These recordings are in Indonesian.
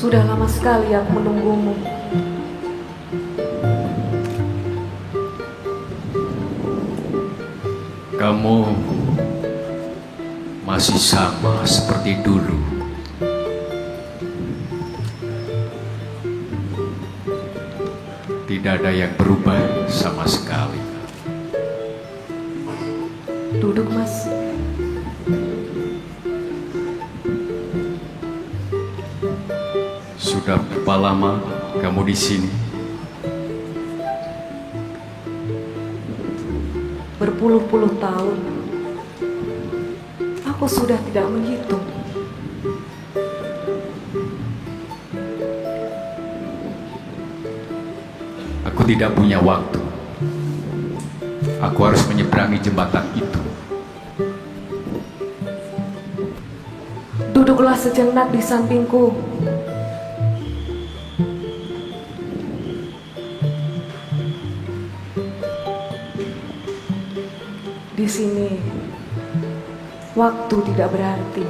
Sudah lama sekali aku menunggumu. Kamu masih sama seperti dulu. Tidak ada yang berubah sama sekali. Duduk, Mas. Sudah berapa lama kamu di sini? Berpuluh-puluh tahun. Aku sudah tidak menghitung. Aku tidak punya waktu. Aku harus menyeberangi jembatan itu. Duduklah sejenak di sampingku. Di sini, waktu tidak berarti.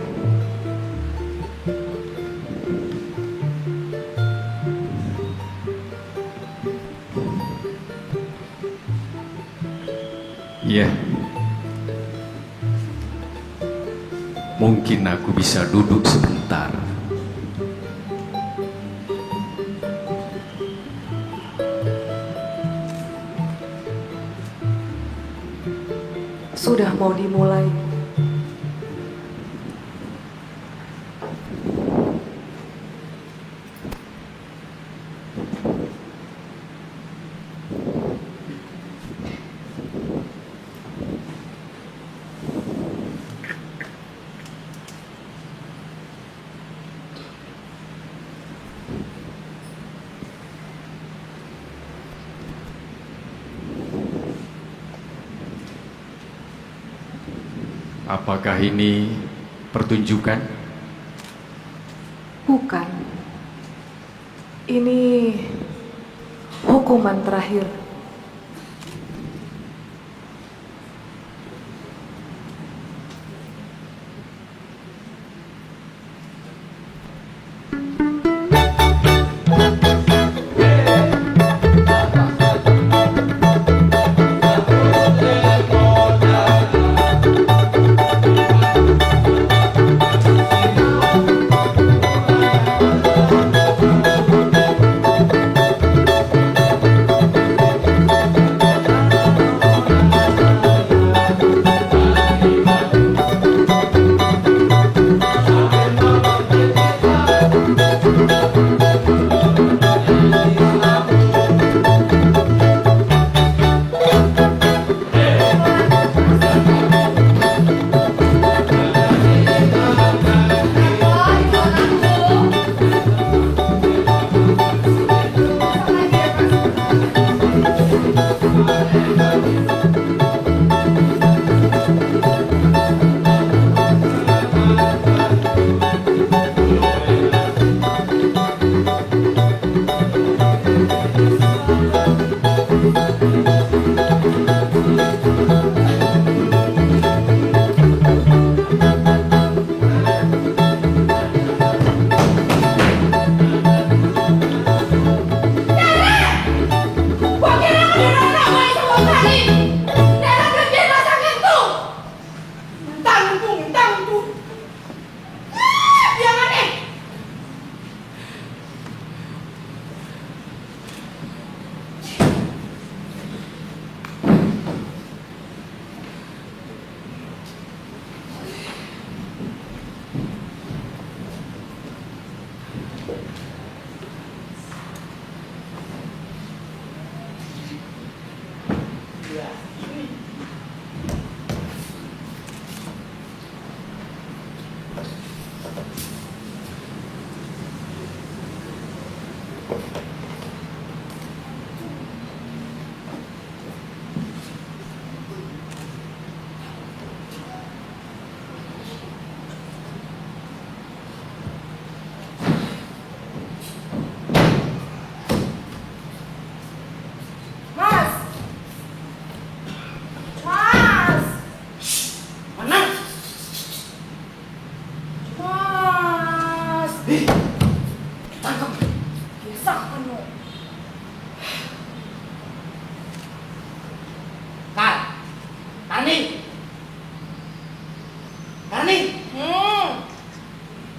Iya. Mungkin aku bisa duduk sebentar. Sudah mau dimulai. Apakah ini pertunjukan? Bukan. Ini hukuman terakhir.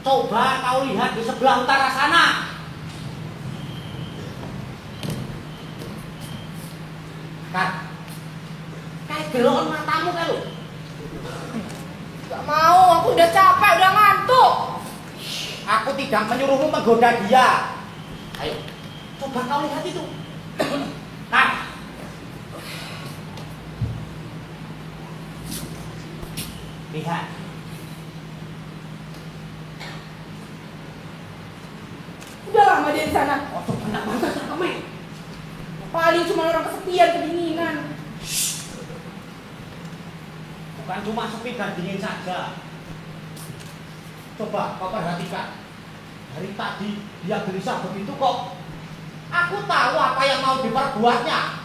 Coba kau lihat di sebelah utara sana. Kayak gelongan matamu kayak lu. Gak mau, aku udah capek, udah ngantuk. Aku tidak menyuruhmu menggoda dia. Ayo, coba kau lihat itu. Lihat. Udah lama dia di sana. Oh, banyak banget kamu. Paling cuma orang kesepian, kedinginan. Bukan cuma sepi dan dingin saja. Coba kau perhatikan. Dari tadi dia gelisah begitu kok. Aku tahu apa yang mau diperbuatnya.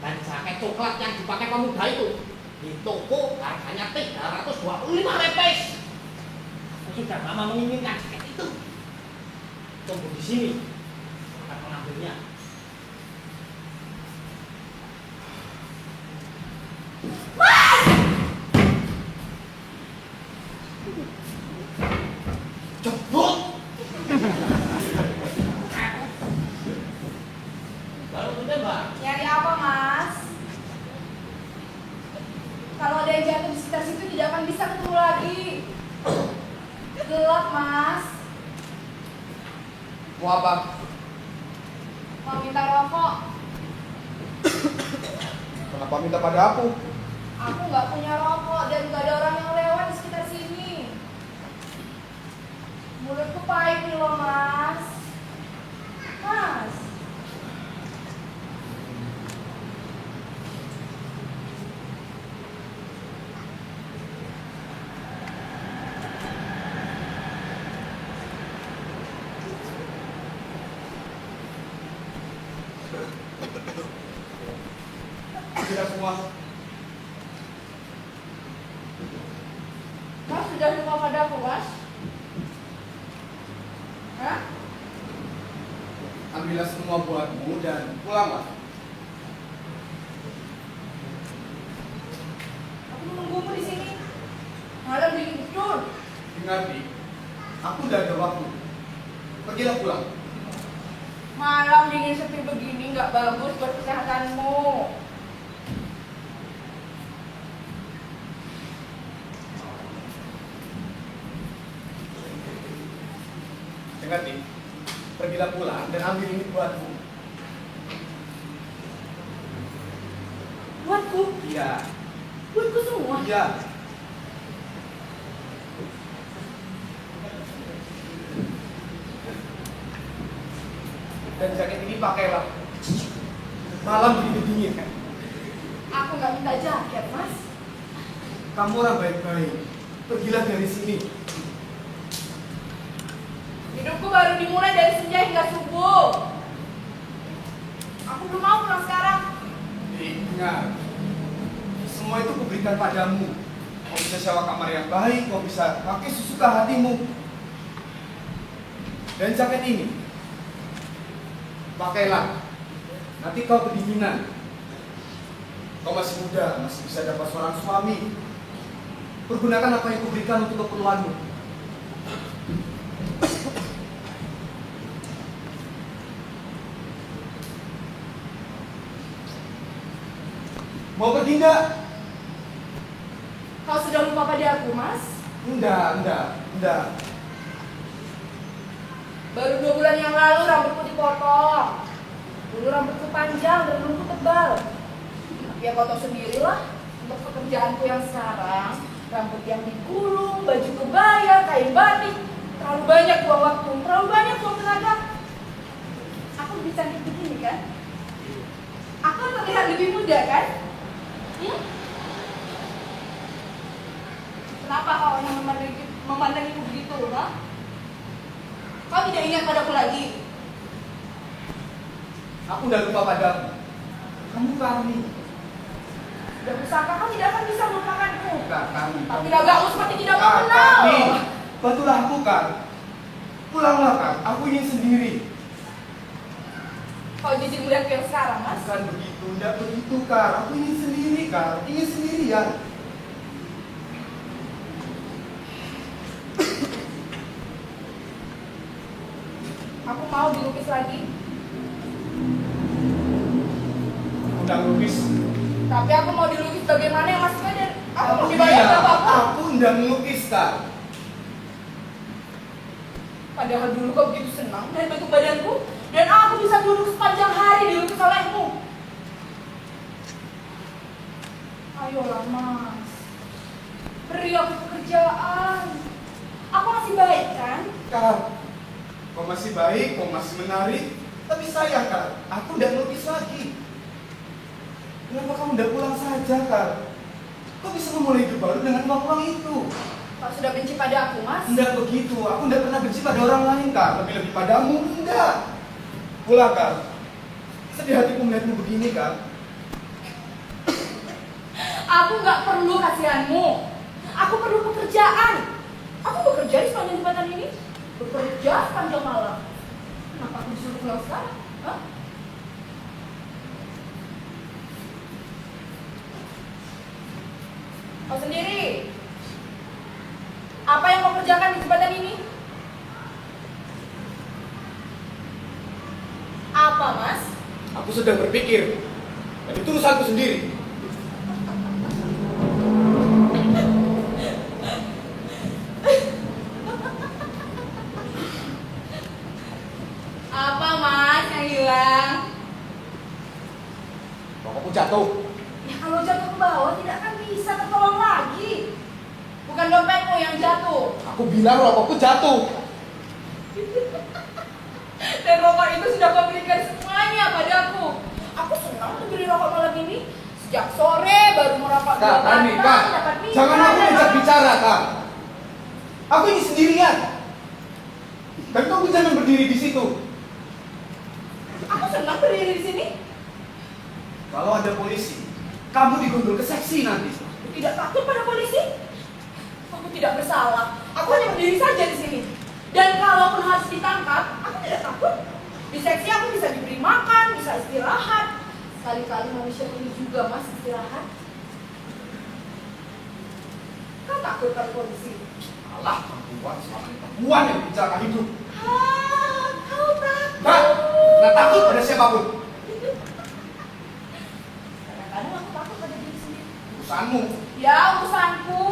Dan jaket coklat yang dipakai pemuda itu di toko harganya 325 lepes. Aku sudah lama menginginkan jaket itu. Tunggu di sini, akan mengambilnya. Jebut. Baru ditembak. Nyari apa, Mas? Kalau ada yang jatuh di sekitar situ tidak akan bisa ketemu lagi. Gelap, Mas. Mau apa? Mau minta rokok? Kenapa minta pada aku? Aku nggak punya rokok dan nggak ada orang yang lewat di sekitar sini. Mulutku pahit nih loh, Mas. Mas. rumah. Mas sudah lupa padaku, Mas? Hah? Ambillah semua buatmu dan pulanglah. Aku menunggumu di sini. Malam dingin betul. Ingat, Dik, aku udah ada waktu. Pergilah pulang. Malam dingin sepi begini nggak bagus buat kesehatanmu. Ingat, Dik, pergilah pulang dan ambil ini buatmu. Buatku, Iya, buatku semua. iya. Dan jaket ini pakailah. Malam begitu dingin kan? Aku nggak minta jaket, Mas. Kamu orang baik-baik. Pergilah dari sini. Hidupku baru dimulai dari senja hingga subuh. Aku belum mau pulang sekarang. Ingat, semua itu kuberikan padamu. Kau bisa sewa kamar yang baik, kau bisa pakai sesuka hatimu. Dan jaket ini, pakailah. Nanti kau kedinginan. Kau masih muda, masih bisa dapat seorang suami. Pergunakan apa yang kuberikan untuk keperluanmu. Mau pergi enggak? Kau sudah lupa pada aku, Mas? Enggak. Baru 2 bulan yang lalu rambutku dipotong. Dulu rambutku panjang dan rambutku tebal. Ya kau tahu sendirilah, untuk pekerjaanku yang sekarang, rambut yang digulung, baju kebaya, kain batik, terlalu banyak buang waktu, terlalu banyak buang tenaga. Aku lebih cantik begini kan? Aku terlihat lebih muda kan? Kenapa kau hanya memandangiku begitu, ha? Kau tidak ingat padaku lagi? Aku udah lupa padamu. Kamu kami. Sudah kusangka kau tidak akan bisa melupakanku. Kami. Tapi gagamu seperti tidak mengenal. Kami. Bantulah aku, Kak. Pulanglah, Kak. Aku ingin sendiri. Kau jijik melihatku yang sekarang, Mas? Bukan begitu, enggak begitu, Kak. Aku ingin sendiri, Kak. Ingin sendirian. Aku mau dilukis lagi. Udah lukis. Tapi aku mau dilukis bagaimana yang Mas Kaden? Aku mau Iya, dibayar berapa? aku udah melukis, Kak. Padahal dulu kau begitu senang dengan bentuk badanku, dan aku bisa duduk sepanjang hari dilukis olehmu. Ayolah, Mas. Beri aku pekerjaan. Aku masih baik kan? Kak, kau masih baik, kau masih menarik. Tapi sayang, Kak, aku udah melukis lagi. Kenapa kamu udah pulang saja, Kak? Kau bisa memulai hidup baru dengan uang itu. Kau sudah benci pada aku, Mas? Enggak begitu, aku enggak pernah benci pada orang lain, Kak. Lebih-lebih padamu, enggak. Pulang, Kak. Sedih hatiku melihatmu begini, Kak. Aku nggak perlu kasihanmu. Aku perlu pekerjaan. Aku bekerja di sepanjang jembatan ini. Bekerja sepanjang malam. Kenapa aku disuruh pulang sekarang? Hah? Kau sendiri. Apa yang kau kerjakan di jembatan ini? Apa, Mas? Aku sedang berpikir. Dan itu urusanku sendiri. Apa, Mas, yang hilang? Rokokku jatuh. Ya kalau jatuh ke bawah tidak akan bisa tertolong lagi. Bukan dompetmu yang jatuh. Aku bilang rokokku jatuh. Dan rokok itu sudah kau berikan semuanya padaku. Aku senang tuh beli rokok malam ini. Sejak sore baru merokok Kak, Tani, Kak. dapat minum. Jangan aku diajak bicara, Kak. Aku ini sendirian. Dan kamu jangan berdiri di situ. Aku senang berdiri di sini. Kalau ada polisi, kamu digondol ke seksi nanti. Aku tidak takut pada polisi. Aku tidak bersalah. Aku hanya berdiri saja di sini. Dan kalaupun harus ditangkap, aku tidak takut. Di seksi aku bisa diberi makan, bisa istirahat. Sekali-kali manusia ini juga mas istirahat. Kau takut pada polisi? Alah, perempuan selama ini perempuan yang bicara hidup. Kau takut? Nggak takut pada siapapun. Kadang-kadang aku takut pada diri sendiri. Urusanmu. Ya, urusanku.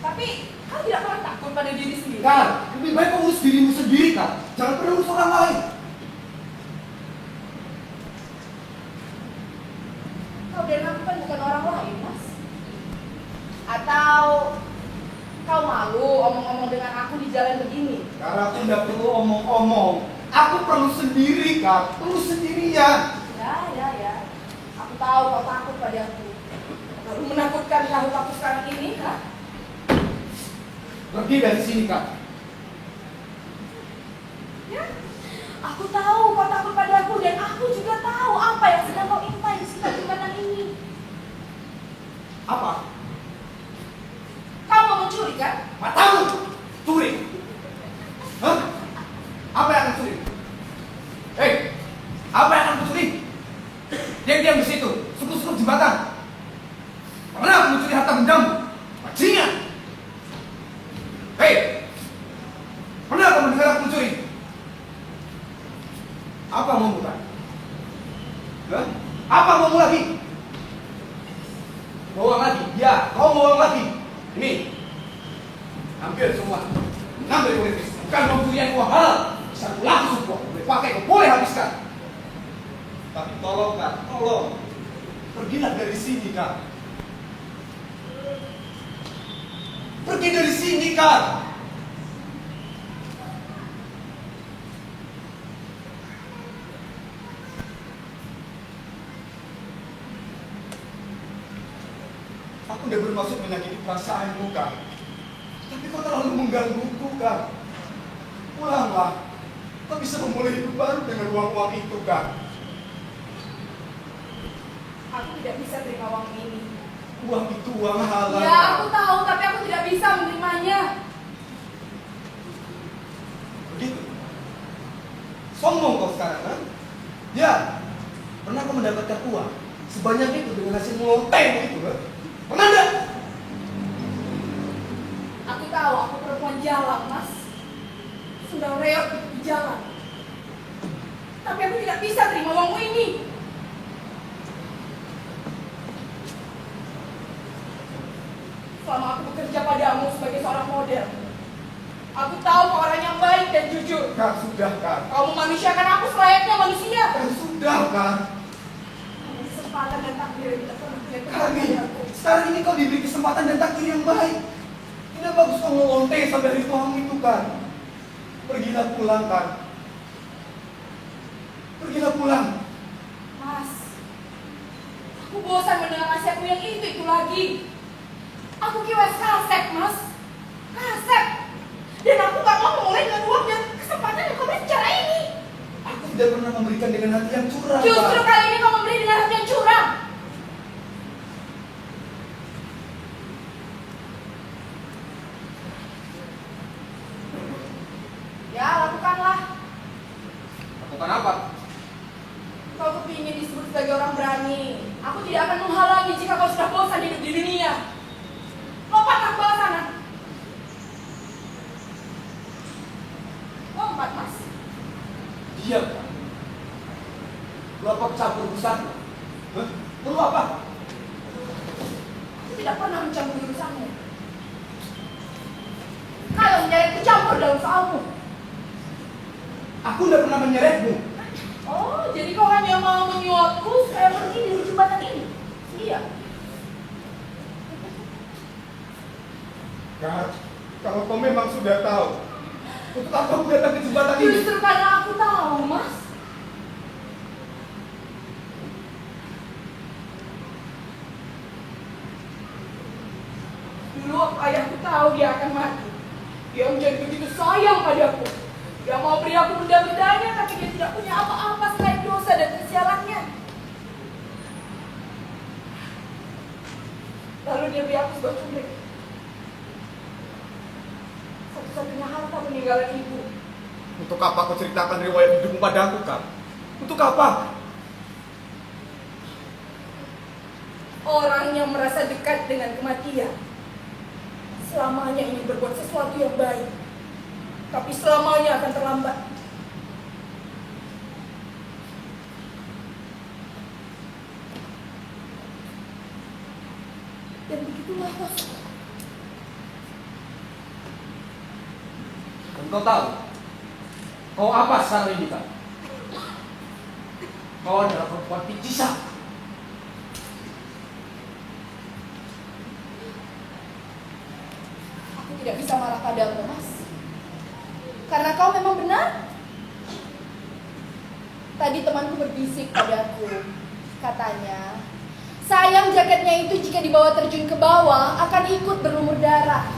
Tapi kau tidak pernah takut pada diri sendiri. Kak, lebih baik kau urus dirimu sendiri, Kak. Jangan pernah urus orang lain. Kau dan aku kan bukan orang lain, Mas. Atau kau malu omong-omong dengan aku di jalan begini? Karena aku nggak perlu omong-omong. Aku perlu sendiri, Kak. Perlu sendirian. Ya. Aku tahu kau takut pada aku. Lalu menakutkan aku sekarang ini, Kak? Pergi dari sini, Kak. Ya. Aku tahu kau takut pada aku dan aku juga tahu apa yang sedang kau impai di sifat jembatan ini. Apa? Kau mau mencuri kan? Matamu! Curi! Hah? Apa yang akan curi? Hei! Apa yang akan curi? Diam-diam di situ, suku-suku jembatan. Pernah aku mencuri harta bendamu? Bajingan! Hei! Pernah kamu dengar aku mencuri? Apa mau bukan? Hah? Apa mau lagi? Mau uang lagi? Ya, kau mau uang lagi. Ini, ambil semua. Ambil politis. Bukan mencuri yang dua hal. Bisa langsung kok. Boleh pakai, kok boleh habiskan. Tapi tolong, Kak, tolong. Pergilah dari sini, Kak. Pergi dari sini, Kak. Aku tidak bermaksud menyakiti perasaanmu, Kak. Tapi kau terlalu menggangguku, Kak. Pulanglah. Kau bisa memulai hidup baru dengan uang-uang itu, Kak. Aku tidak bisa terima uang ini. Uang itu uang halal. Ya, aku tahu, tapi aku tidak bisa menerimanya. Begitu. Sombong kau sekarang, kan? Ya. Pernah kau mendapatkan uang sebanyak itu dengan hasil meloteng begitu, kan? Pernah enggak? Aku tahu, aku perempuan jalan, Mas. Sudah reot di jalan. Tapi aku tidak bisa terima uangmu ini. Selama aku bekerja padamu sebagai seorang model, aku tahu kau orang yang baik dan jujur. Kak, sudah, Kak. Kau memanusiakan aku selayaknya manusia. Kak, sudah, Kak. Kesempatan dan takdir yang tidak pernah punya Kami, aku. sekarang ini kau diberi kesempatan dan takdir yang baik. Tidak bagus kau ngelonte sampai ritualmu itu, kan? Pergilah pulang, kan? Pergilah pulang. Mas, aku bosan mendengar nasihatmu yang itu lagi. Aku kiwas kasep, Mas. Kasep. Dan aku gak mau memulai dengan uang dan kesempatan yang kau beri secara ini. Aku tidak pernah memberikan dengan hati yang curang, Justru Kak. kali ini kau memberi dengan hati yang curang. Ya, lakukanlah. Lakukan apa? Kau kepingin disebut sebagai orang berani. Aku tidak akan menghalangi jika kau sudah bosan hidup di dunia. Lompatlah ke bawah sana. Lompat, Mas. Diam, Kak. Lu apa campur urusanmu? Hah? Perlu apa? Aku tidak pernah mencampur urusanmu. Kau menyeret campur dalam soalmu. Aku tidak pernah menyeretmu. Oh, jadi kau hanya mau menyuapku supaya pergi dari jembatan ini? Iya. Kak, kalau kau memang sudah tahu, untuk apa kamu datang ke jembatan ini? Justru karena aku tahu, Mas. Dulu waktu ayahku tahu dia akan mati, dia menjadi begitu sayang padaku. Dia mau beri aku benda-bendanya, tapi dia tidak punya apa-apa selain dosa dan kesialannya. Lalu dia beri aku sebuah cumrik. Satu-satunya harta peninggalan ibu. Untuk apa kau ceritakan riwayat hidupmu padaku, Kak? Untuk apa? Orang yang merasa dekat dengan kematian selamanya ingin berbuat sesuatu yang baik, tapi selamanya akan terlambat. Dan begitulah Kos. Dan kau tahu, kau apa sekarang ini, Kak? Kau adalah perempuan picisa. Aku tidak bisa marah padamu, Mas. Karena kau memang benar. Tadi temanku berbisik padaku. Katanya, sayang jaketnya itu jika dibawa terjun ke bawah akan ikut berlumur darah.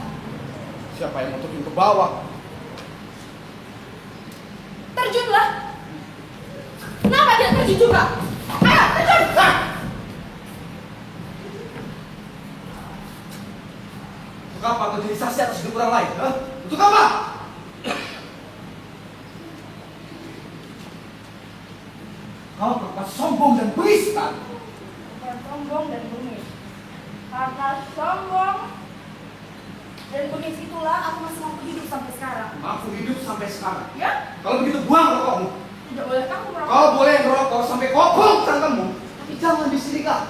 Siapa yang mau terjun ke bawah? Terjunlah. Kenapa dia terjun juga? Ayo, terjun! Untuk apa kau jadi saksi atas hidup orang lain? Hah? Untuk apa? Kau perempuan sombong dan bengis, kan? Bukan sombong dan bengis. Karena sombong dan bengis itulah aku masih mampu hidup sampai sekarang. Mampu hidup sampai sekarang. Ya? Kalau begitu buang rokokmu. Tidak boleh kamu merokok. Kau boleh merokok sampai kopong cangkemmu, tapi jangan di sini, Kak.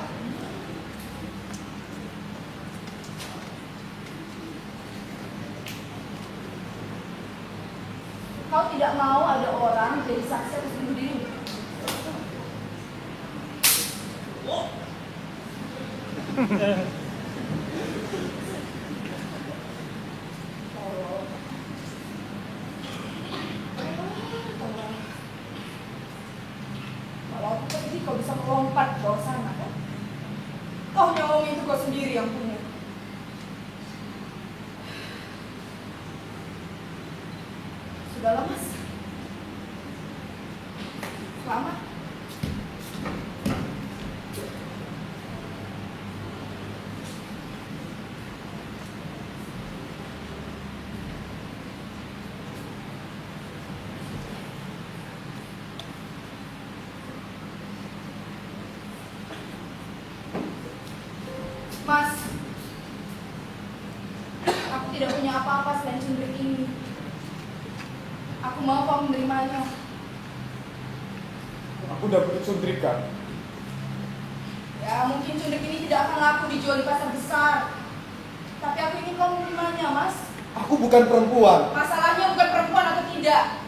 Kau tidak mau ada orang jadi saksi atas bunuh dirimu. Kalau aku pergi kau bisa melompat ke bawah sana kan? Toh nyawamu itu kau sendiri yang punya. Sudahlah Mas. Selamat. Mas, aku tidak punya apa-apa selain cundrik ini. Aku mau kau menerimanya. Aku udah butuh cundrik, Kak. Ya, mungkin cundrik ini tidak akan laku dijual di pasar besar. Tapi aku ingin kau menerimanya, Mas. Aku bukan perempuan. Masalahnya bukan perempuan atau tidak.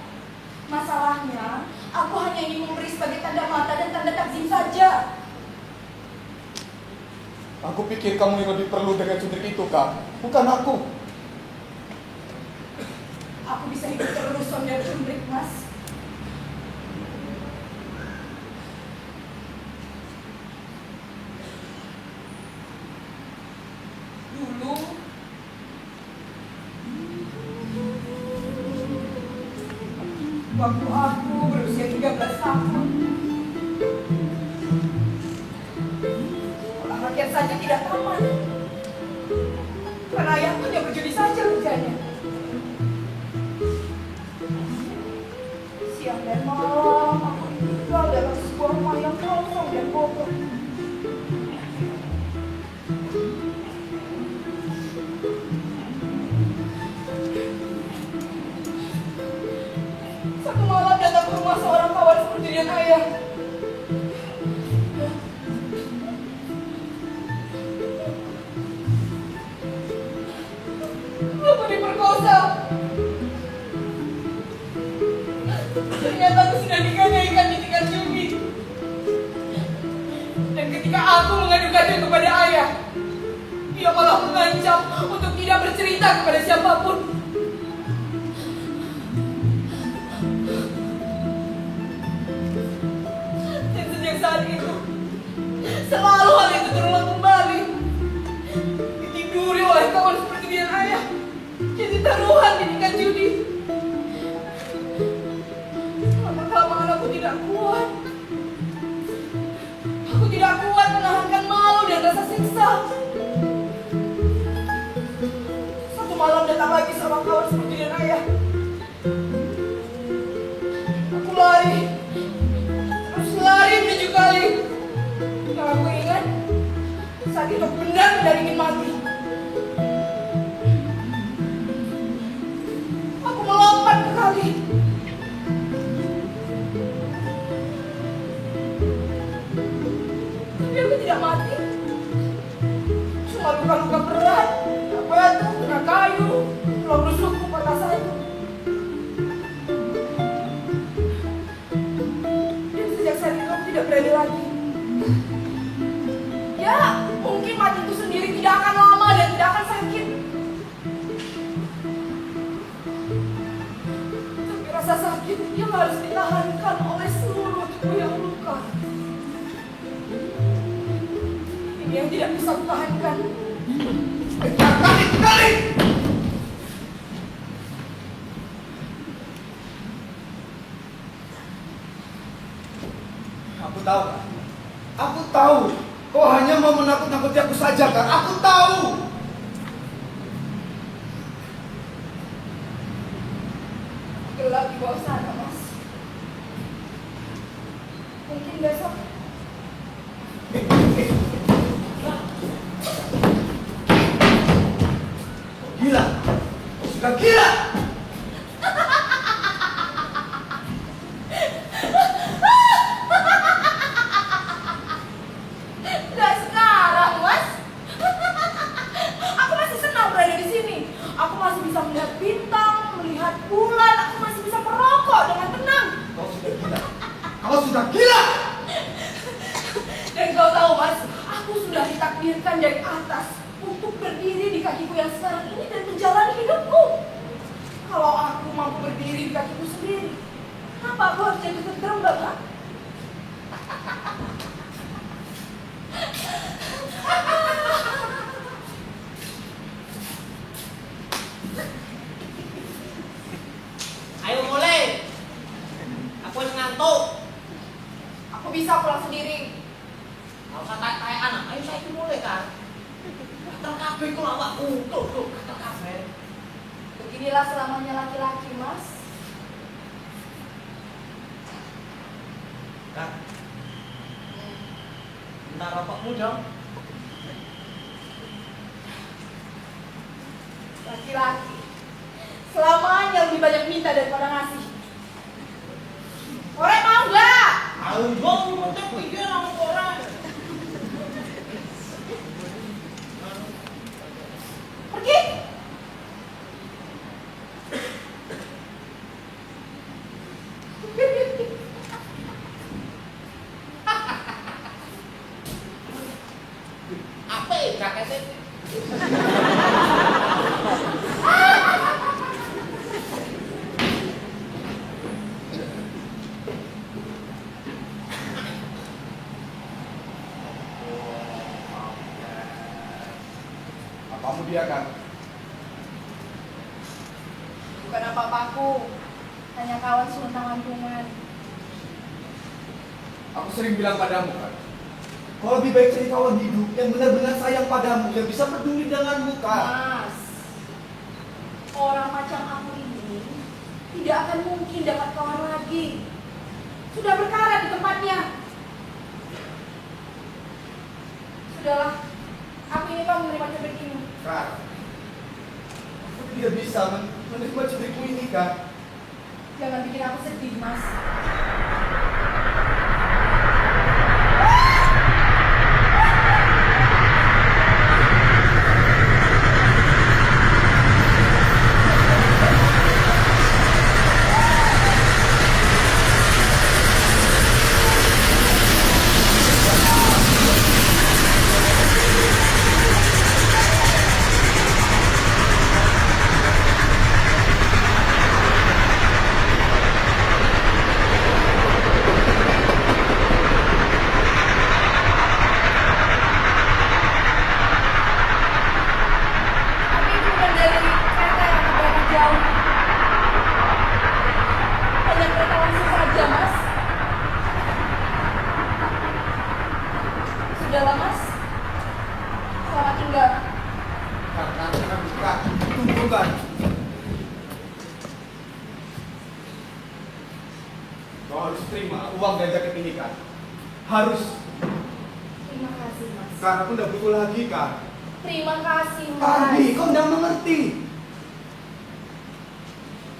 Masalahnya, aku hanya ingin memberi sebagai tanda mata dan tanda takzim saja. Aku pikir kamu yang lebih perlu dengan cundrik itu, Kak. Bukan aku. Aku bisa hidup terus dari cundrik, Mas. Dulu, waktu aku berusia 13 tahun, orang rakyat saja tidak tamat. Karena ayahku hanya berjudi saja kerjanya. Siang dan malam aku tinggal dalam sebuah rumah yang kosong dan kotor. Satu malam datang ke rumah seorang kawan seperti dia ayah. Aku diperkosa. Ternyata aku sudah digadaikan di tingkat jumi. Dan ketika aku mengadukannya kepada ayah, dia malah mengancam untuk tidak bercerita kepada siapapun. Dan sejak saat itu, selalu hal itu terulang kembali. Ditiduri oleh kawan seperti dia ayah, jadi taruhan di tingkat judi. Lama-kelamaan aku tidak kuat. Aku tidak kuat menahankan malu dan rasa siksa. tahan lagi sama kawan seperti dan ayah. Aku lari, terus lari 7 kali. Yang aku ingat, saat itu benar-benar ingin mati. Aku melompat ke kali. Tapi aku tidak mati. Cuma luka-luka berat, kena batu, kena kayu, tulang rusukku patah satu. Dan sejak saat itu aku tidak berani lagi. Ya, mungkin mati itu sendiri tidak akan lama dan tidak akan sakit. Tapi rasa sakit yang harus ditahankan oleh seluruh tubuh yang luka. Ini yang tidak bisa kutahankan. Kali! Aku tahu, Kak. Aku tahu. Kau hanya mau menakut-nakuti aku saja, Kak. Aku tahu. Gelap di bawah sana, Mas. Mungkin besok Gila. Sudah gila. tidak sekarang, Mas. Aku masih senang berada di sini. Aku masih bisa melihat bintang, melihat bulan. Aku masih bisa merokok dengan tenang. Kau sudah gila. Kau sudah gila. Dan kau tahu, Mas, aku sudah ditakdirkan dari atas untuk berdiri di kakiku yang sekarang ini dan menjalani hidupku. Kalau aku mampu berdiri di kakiku sendiri, kenapa aku harus jadi tergerembab, ha? Ayo mulai. Aku harus ngantuk. Aku bisa pulang sendiri. Nggak usah kayak anak. Ayo saya mulai kan. Kater kabeh ku awakku. Tuh, kater kabeh. Beginilah selamanya laki-laki, Mas. Kak. Bentar rokokmu dong. Laki-laki selamanya lebih banyak minta daripada ngasih. Orang mau nggak? Ayo dong, untuk pikir sama orang. Pergi. Apa ya jaketnya? Kamu dia kan? Bukan apa-apaku, hanya kawan sementang lantungan. Aku sering bilang padamu, kan? Kau lebih baik cari kawan hidup yang benar-benar sayang padamu, yang bisa peduli denganmu, kan? Mas, orang macam aku ini tidak akan mungkin dapat kawan lagi. Sudah berkarat di tempatnya. Sudahlah, aku ini kau menerima cobek ini. Kan? Aku tidak bisa menerima ceritku ini, kan? Jangan bikin aku sedih, Mas. Tapi itu bukan dari kereta yang berangkat jauh. Hanya kereta langsung saja, Mas. Sudahlah, Mas. Selamat tinggal. Kan, tunggu, kan? terima uang dan jaket ini, Kak. Harus. Terima kasih, Mas. Karena aku udah butuh lagi, Kak. Terima kasih, Mas. Kardi, kau udah mengerti.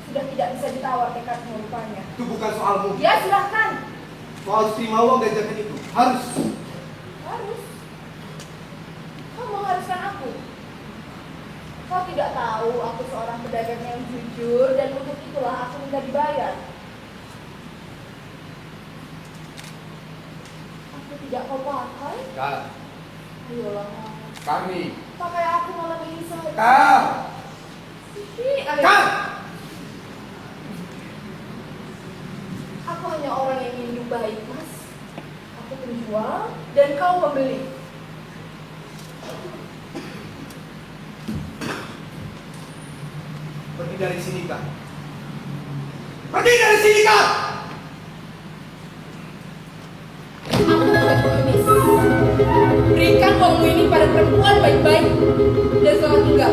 Sudah tidak bisa ditawar tekadmu rupanya. Itu bukan soalmu. Ya, silahkan. Kau harus terima uang dan jaket itu. Harus. Harus. Kau mengharuskan aku. Kau tidak tahu aku seorang pedagang yang jujur dan untuk itulah aku minta dibayar. Aku tidak kau pakai. Kak, Ayolah, kami. pakai aku malam ini saja. Kak. Ih, ayo. Kak. Aku hanya orang yang ingin baik, Mas. Aku penjual dan kau pembeli. Pergi dari sini, Kak. Pergi dari sini, Kak. Aku bukan pengemis. Berikan uangmu ini pada perempuan baik-baik dan selamat tinggal.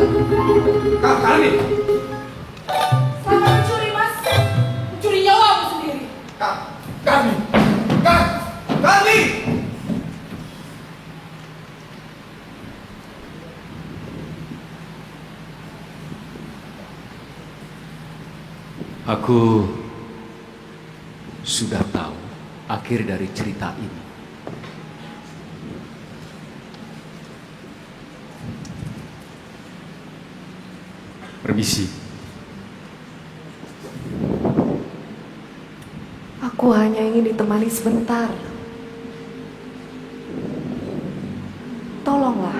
Kak, kami. Selamat mencuri, Mas. Mencuri nyawamu sendiri. Kak, kami. Kak, kami. Aku sudah tahu akhir dari cerita ini. Permisi. Aku hanya ingin ditemani sebentar. Tolonglah.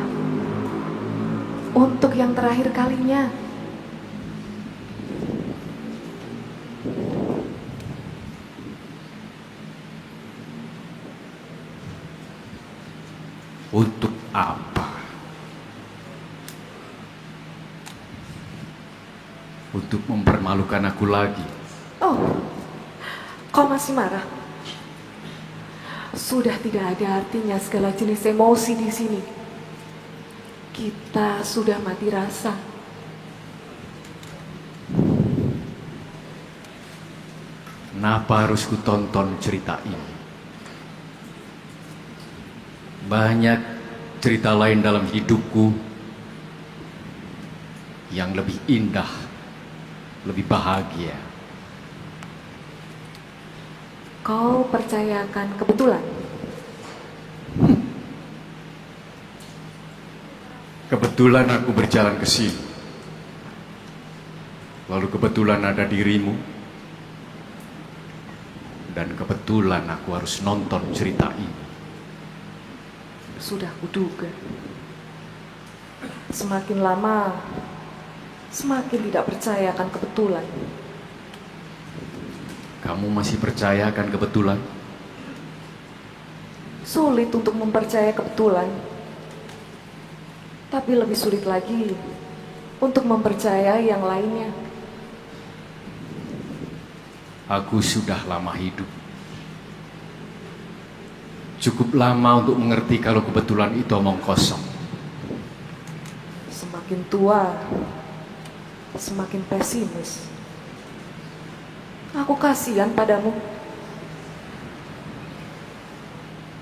Untuk yang terakhir kalinya. Untuk apa? Untuk mempermalukan aku lagi. Oh, kau masih marah? Sudah tidak ada artinya segala jenis emosi di sini. Kita sudah mati rasa. Kenapa harus kutonton cerita ini? Banyak cerita lain dalam hidupku yang lebih indah, lebih bahagia. Kau percayakan kebetulan? Kebetulan aku berjalan ke sini. Lalu kebetulan ada dirimu. Dan kebetulan aku harus nonton cerita ini. Sudah kuduga. Semakin lama, semakin tidak percaya akan kebetulan. Kamu masih percaya akan kebetulan? Sulit untuk mempercayai kebetulan. Tapi lebih sulit lagi untuk mempercayai yang lainnya. Aku sudah lama hidup. Cukup lama untuk mengerti kalau kebetulan itu omong kosong. Semakin tua, semakin pesimis. Aku kasihan padamu.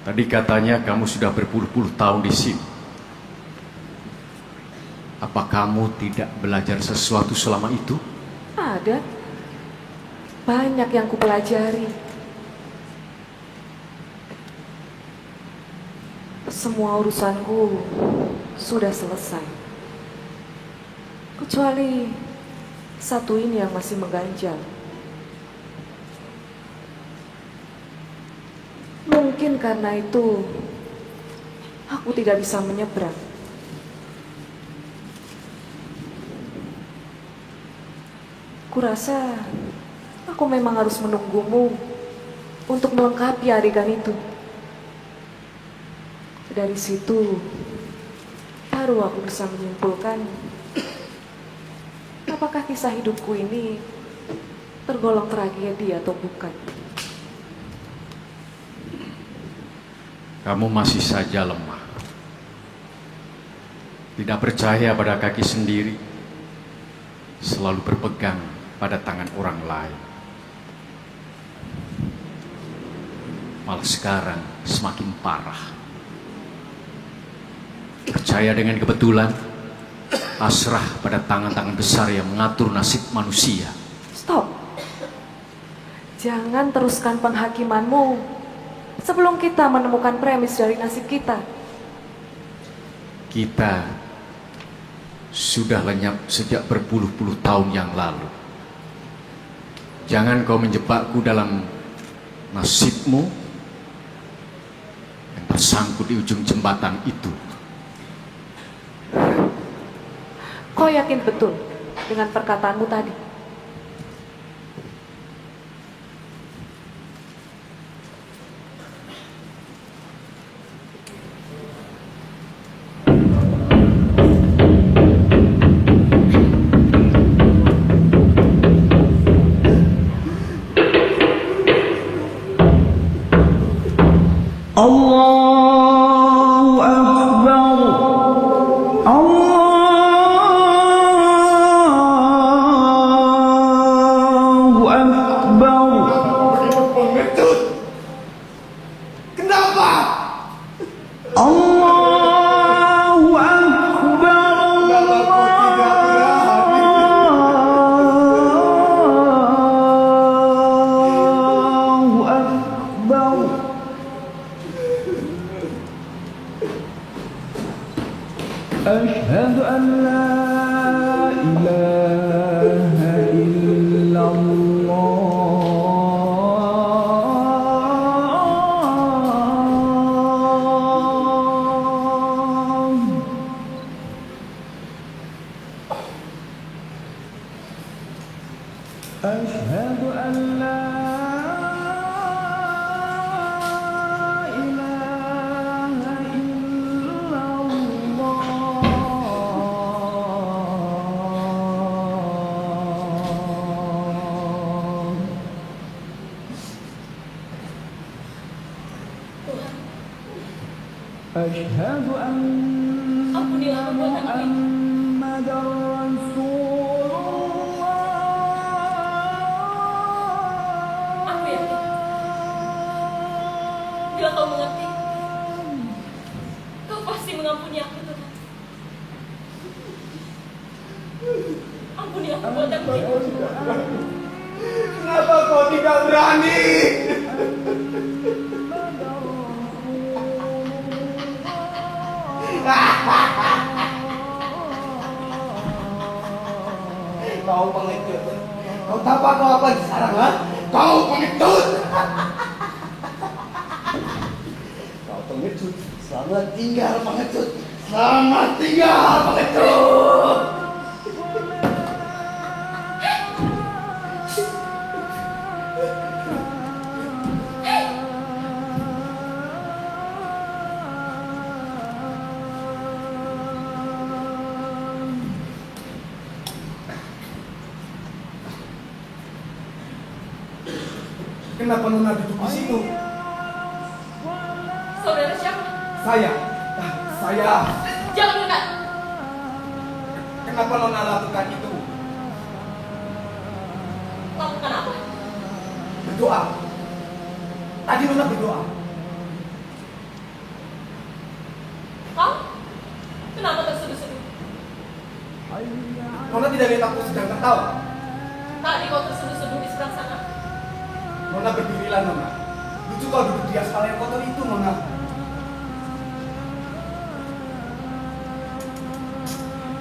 Tadi katanya kamu sudah berpuluh-puluh tahun di sini. Apa kamu tidak belajar sesuatu selama itu? Ada. Banyak yang kupelajari. Semua urusanku sudah selesai. Kecuali satu ini yang masih mengganjal. Mungkin karena itu aku tidak bisa menyeberang. Kurasa aku memang harus menunggumu untuk melengkapi adegan itu. Dari situ baru aku bisa menyimpulkan apakah kisah hidupku ini tergolong tragedi atau bukan. Kamu masih saja lemah. Tidak percaya pada kaki sendiri. Selalu berpegang pada tangan orang lain. malah sekarang semakin parah. Percaya dengan kebetulan, pasrah pada tangan-tangan besar yang mengatur nasib manusia. Stop. Jangan teruskan penghakimanmu sebelum kita menemukan premis dari nasib kita. Kita sudah lenyap sejak berpuluh-puluh tahun yang lalu. Jangan kau menjebakku dalam nasibmu yang tersangkut di ujung jembatan itu. Kau yakin betul dengan perkataanmu tadi? Allahu Akbar. Allahu Akbar. Pengecut. Kenapa? Allahu Akbar. Kenapa kau tidak berani? Allahu Akbar. أشهد أن لا إله إلا الله. أشهد أن لا إله إلا الله. أشهد أن Ampunilah perbuatan kami. محمد رسول Aku yakin bila kau mengerti, kau pasti mengampuni aku, Tuhan. Ampuni aku perbuatanku itu. Kenapa kau tidak berani? Kau pengecut. Kau tahu kau apa sekarang, ha? Kau pengecut. Kau pengecut. Selamat tinggal pengecut. Selamat tinggal pengecut. Kenapa Nona duduk di situ? Saudara siapa? Saya. Saya. Jangan dekat. Kenapa Nona lakukan itu? Lakukan apa? Berdoa. Tadi Nona berdoa. Kau? Kenapa terseduh-seduh? Nona tidak lihat aku sedang tertawa. Tadi kau terseduh-seduh di seberang sana. Nona berdirilah Nona. Lucu kau duduk di aspal yang kotor itu Nona.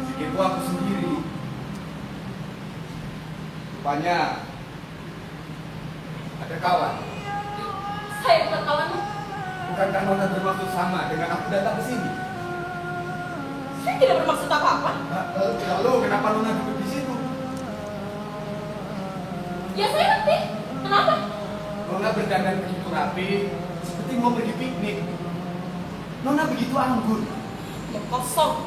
Pikirku aku sendiri. Rupanya ada kawan. Saya bukan kawanmu. Bukankah Nona bermaksud sama dengan aku datang ke sini? Saya tidak bermaksud apa-apa. Lalu kenapa Nona duduk di situ? Ya saya ngerti. Kenapa? Nona berdandan begitu rapi, seperti mau pergi piknik. Nona begitu anggun. Ya kosong.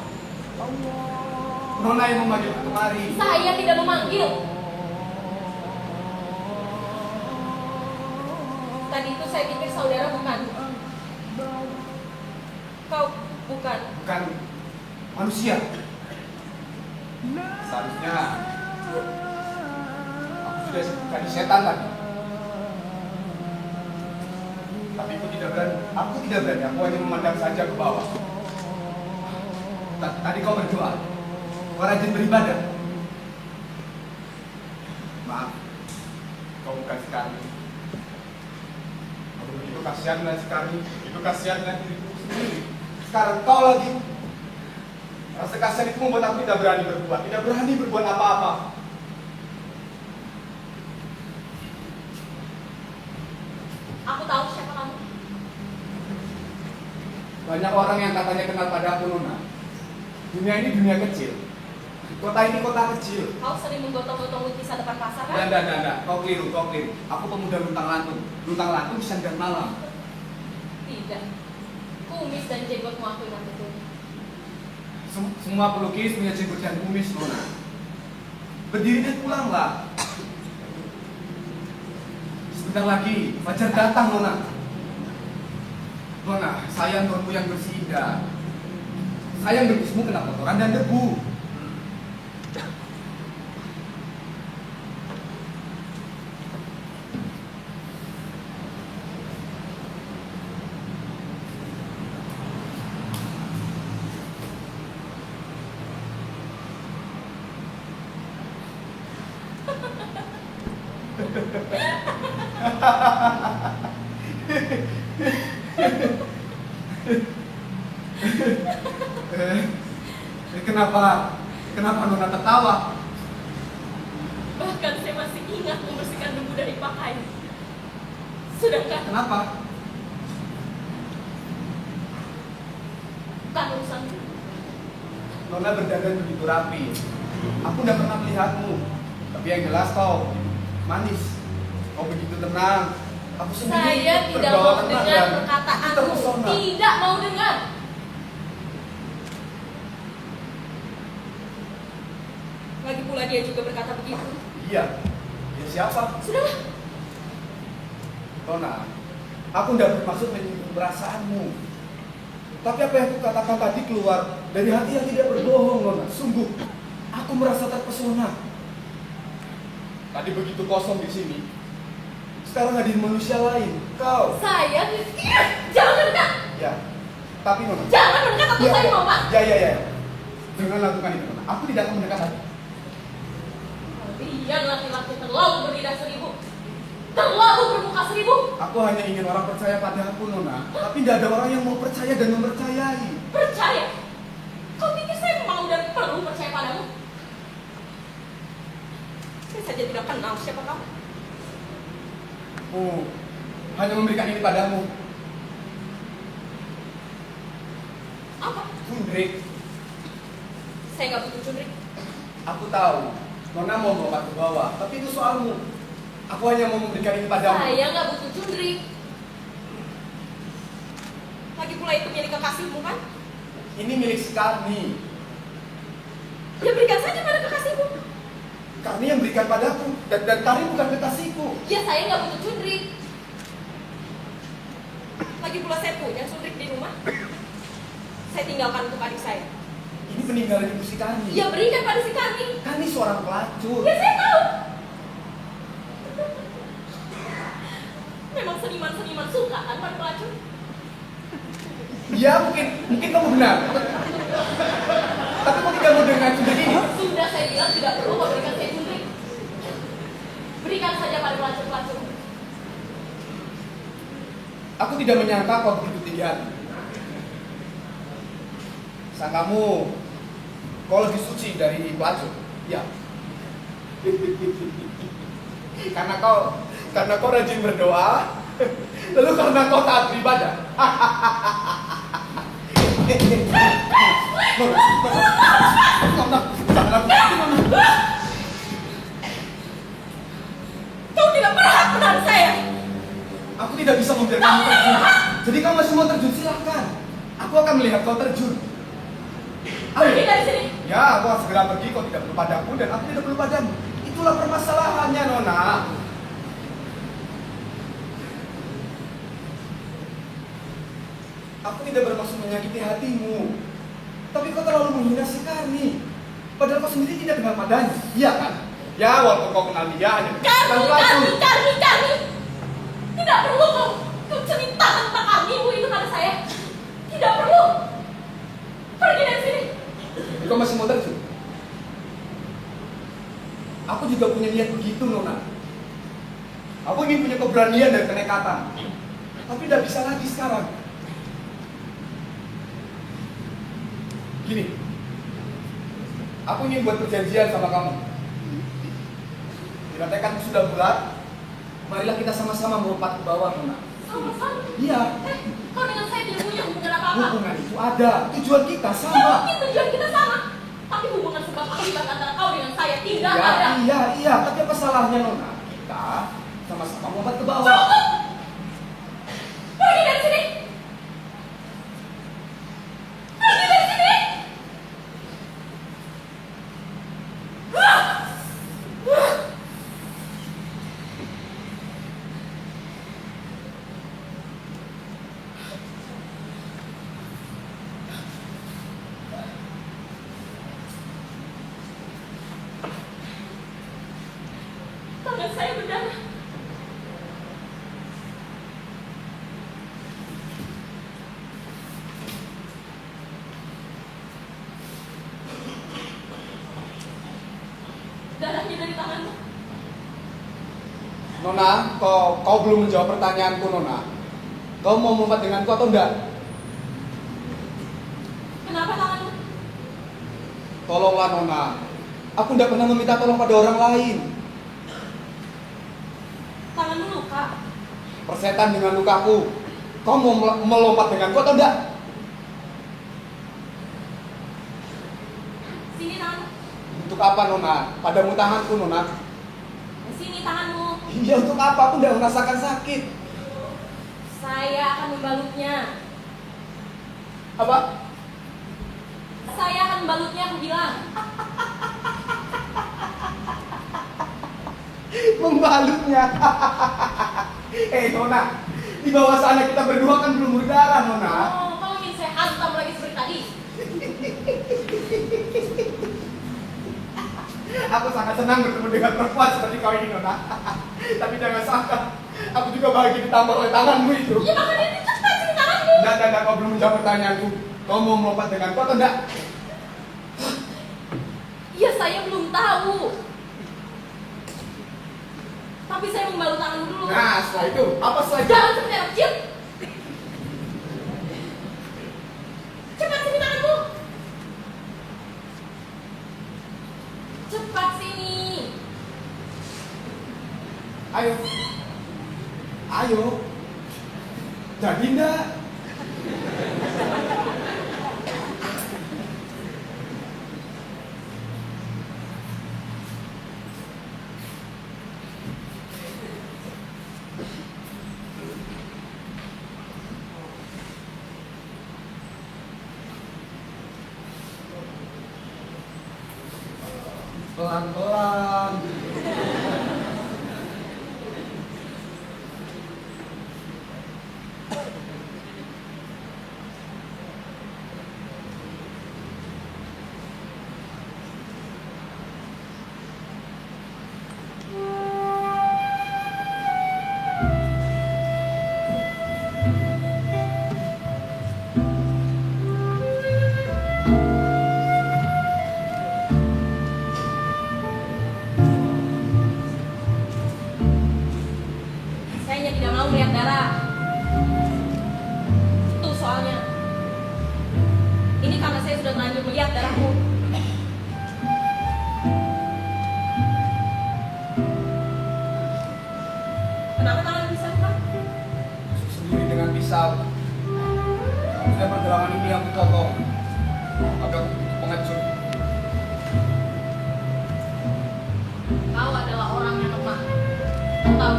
Nona yang memanggil aku kemari. Saya tidak memanggil. Tadi itu saya pikir saudara bukan. Kau bukan. Bukan manusia. Seharusnya aku sudah jadi setan tadi. Tapi aku tidak berani. Aku tidak berani. Aku hanya memandang saja ke bawah. Tadi kau berdoa. Kau rajin beribadah. Maaf. Kau bukan sekali. Aku begitu kasihan dengan sekali. Begitu kasihan dengan diriku sendiri. Sekarang kau lagi. Rasa kasihan itu membuat aku tidak berani berbuat. Tidak berani berbuat apa-apa. Aku tahu siapa kamu. Banyak orang yang katanya kenal pada aku, Nona. Dunia ini dunia kecil. Kota ini kota kecil. Kau sering menggotong-gotong lukisan depan pasar kan? Tidak. Kau keliru. Aku pemuda luntang lantung. Luntang lantung siang dan malam. Tidak. Kumis dan jenggotmu aku ingat betul. Semua pelukis punya jenggot dan kumis, Nona. Berdiri dan pulanglah. Sebentar lagi, fajar datang, Nona. Nona, sayang kamu yang bersih indah. Sayang berbismu kena kotoran dan debu. Kenapa Nona tertawa? Bahkan saya masih ingat membersihkan debu dari pakaian. Sudahkah? Kenapa? Bukan urusanku. Nona berdandan begitu rapi. Aku tidak pernah melihatmu. Tapi yang jelas kau manis. Kau begitu tenang. Aku sendiri Saya tidak terbawa mau tenang dengar dan perkataanmu. terpesona. Tidak mau dengar. Lagi pula dia juga berkata begitu. Iya. Ya siapa? Sudahlah. Nona, aku tidak bermaksud menyinggung perasaanmu. Tapi apa yang aku katakan tadi keluar dari hati yang tidak berbohong, Nona. Sungguh, aku merasa terpesona. Tadi begitu kosong di sini. Sekarang hadir manusia lain. Kau. Saya jangan mendekat. Ya. Tapi Nona. Jangan mendekat atau saya mau Pak. Ya. Jangan lakukan itu, Nona. Aku tidak akan mendekat lagi. Dia laki-laki terlalu berlidah seribu. Terlalu bermuka seribu. Aku hanya ingin orang percaya pada aku, Nona. Tapi tidak ada orang yang mau percaya dan mempercayai. Percaya? Kau pikir saya mau dan perlu percaya padamu? Saya saja tidak kenal siapa kamu. Oh, hanya memberikan ini padamu. Apa? Cundrik. Saya nggak butuh cundrik. Aku tahu. Nona mau bawa ke bawah. Tapi itu soalmu. Aku hanya mau memberikan ini padamu. Saya nggak butuh cundrik. Lagi pula itu milik kekasihmu kan? Ini milik si Karni. Ya berikan saja pada kekasihmu. Karni yang berikan padaku. Dan Karni bukan kekasihku. Ya saya nggak butuh cundrik. Lagi pula saya punya cundrik di rumah. Saya tinggalkan untuk adik saya. Ini peninggalan ibu si Karni. Ya berikan pada si Karni. Karni seorang pelacur. Ya saya tahu. Memang seniman-seniman suka kan pada pelacur. Ya mungkin kamu benar. Tapi kok tidak mau dengan cundrik ini? Sudah saya bilang tidak perlu kau berikan saya cundrik. Berikan saja pada pelacur-pelacur. Aku tidak menyangka kau begitu tinggi hati. Sangkamu kau lebih suci dari pelacur. Ya. Karena kau rajin berdoa, lalu karena kau taat beribadah. Kau tidak berhak menahan saya. Aku tidak bisa membiarkan kamu terjun. Jadi kamu masih mau terjun, silahkan. Aku akan melihat kau terjun. Pergi dari sini. Ya, aku akan segera pergi. Kau tidak perlu padaku dan aku tidak perlu padamu. Itulah permasalahannya, Nona. Aku tidak bermaksud menyakiti hatimu. Tapi kau terlalu menghina si Karni. Padahal kau sendiri tidak kenal padanya. Iya kan? Ya, walaupun kau kenal dia hanya Karni. Tidak perlu kau ceritakan Pergi dari sini. Kau masih mau terjun? Aku juga punya niat begitu, Nona. Aku ingin punya keberanian dan kenekatan. Tapi tidak bisa lagi sekarang. Gini, aku ingin buat perjanjian sama kamu. Bila tekadmu sudah bulat, marilah kita sama-sama melompat ke bawah, Nona. Sama-sama. Iya, Kau dengan saya tidak punya hubungan apa-apa. hubungan itu ada, tujuan kita Ya sama. mungkin tujuan kita sama. Tapi hubungan sebab akibat antara kau dengan saya tidak Iya, ada. iya, tapi apa salahnya, Nona? Kita sama-sama melompat ke bawah. Cukup. Pergi dari sini. Pergi dari sini. Tangan saya berdarah. Darahnya dari tanganmu. Nona, kau belum menjawab pertanyaanku, Nona. Kau mau melompat denganku atau enggak? Kenapa tanganmu? Tolonglah, Nona. Aku tidak pernah meminta tolong pada orang lain. Tanganmu luka. Persetan dengan lukaku. Kau mau melompat denganku atau enggak? Sini tanganmu. Untuk apa, Nona? Padamu tanganku, Nona. Sini tanganmu. Iya, untuk apa? Aku tidak merasakan sakit. Saya akan membalutnya. Apa? Saya akan membalutnya, aku bilang. Membalutnya. Nona. Di bawah sana kita berdua kan belum berdarah, Nona. Oh, kau ingin saya hantam lagi seperti tadi? Aku sangat senang bertemu dengan perempuan seperti kau ini, Nona. Tapi jangan sangka, aku juga bahagia ditambah oleh tanganmu itu. Ya makanya itu cepat sini tanganmu. Enggak, kau belum menjawab pertanyaanku. Kau mau melompat denganku atau enggak? Ya saya belum tahu. Tapi saya membalut tanganmu dulu. Nah, setelah itu, apa setelah itu? Jangan seperti anak kecil. Cepat sini tanganmu. Cepat sini. Ayo. Ayo. Jadi enggak? Pelan-pelan. Saya hanya tidak mau melihat darah. Itu soalnya. Ini karena saya sudah terlanjur melihat darahmu. Kenapa tangan bisa luka? Sendiri dengan pisau. Sudah pergelangan ini yang dipotong. Agak pengecut. Kau adalah orang yang lemah. Kau tahu.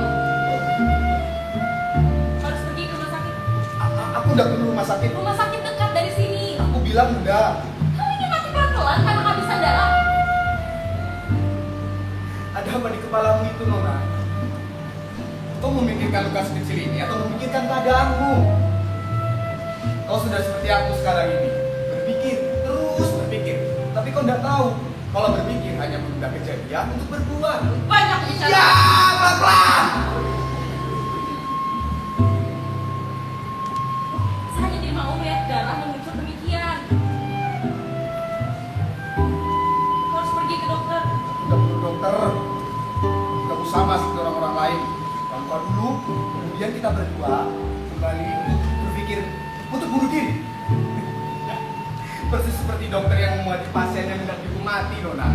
Harus pergi ke rumah sakit. Aku udah perlu rumah sakit. Rumah sakit dekat dari sini. Aku bilang udah. Kau ingin mati pelan-pelan karena kehabisan darah. Ada apa di kepalamu itu, Nona? Kau memikirkan luka sekecil ini atau memikirkan keadaanmu? Kau sudah seperti aku sekarang ini. Berpikir, terus berpikir. Tapi kau tidak tahu kalau berpikir hanya menunda kejadian untuk berbuat. Banyak bicara. Ya, pelan-pelan. Saya tidak mau melihat darah mengucur demikian. sama seperti orang-orang lain. Kalau dulu, kemudian kita berdua kembali untuk berpikir untuk bunuh diri. Persis seperti dokter yang membuat pasiennya hendak dihukum mati, Nona.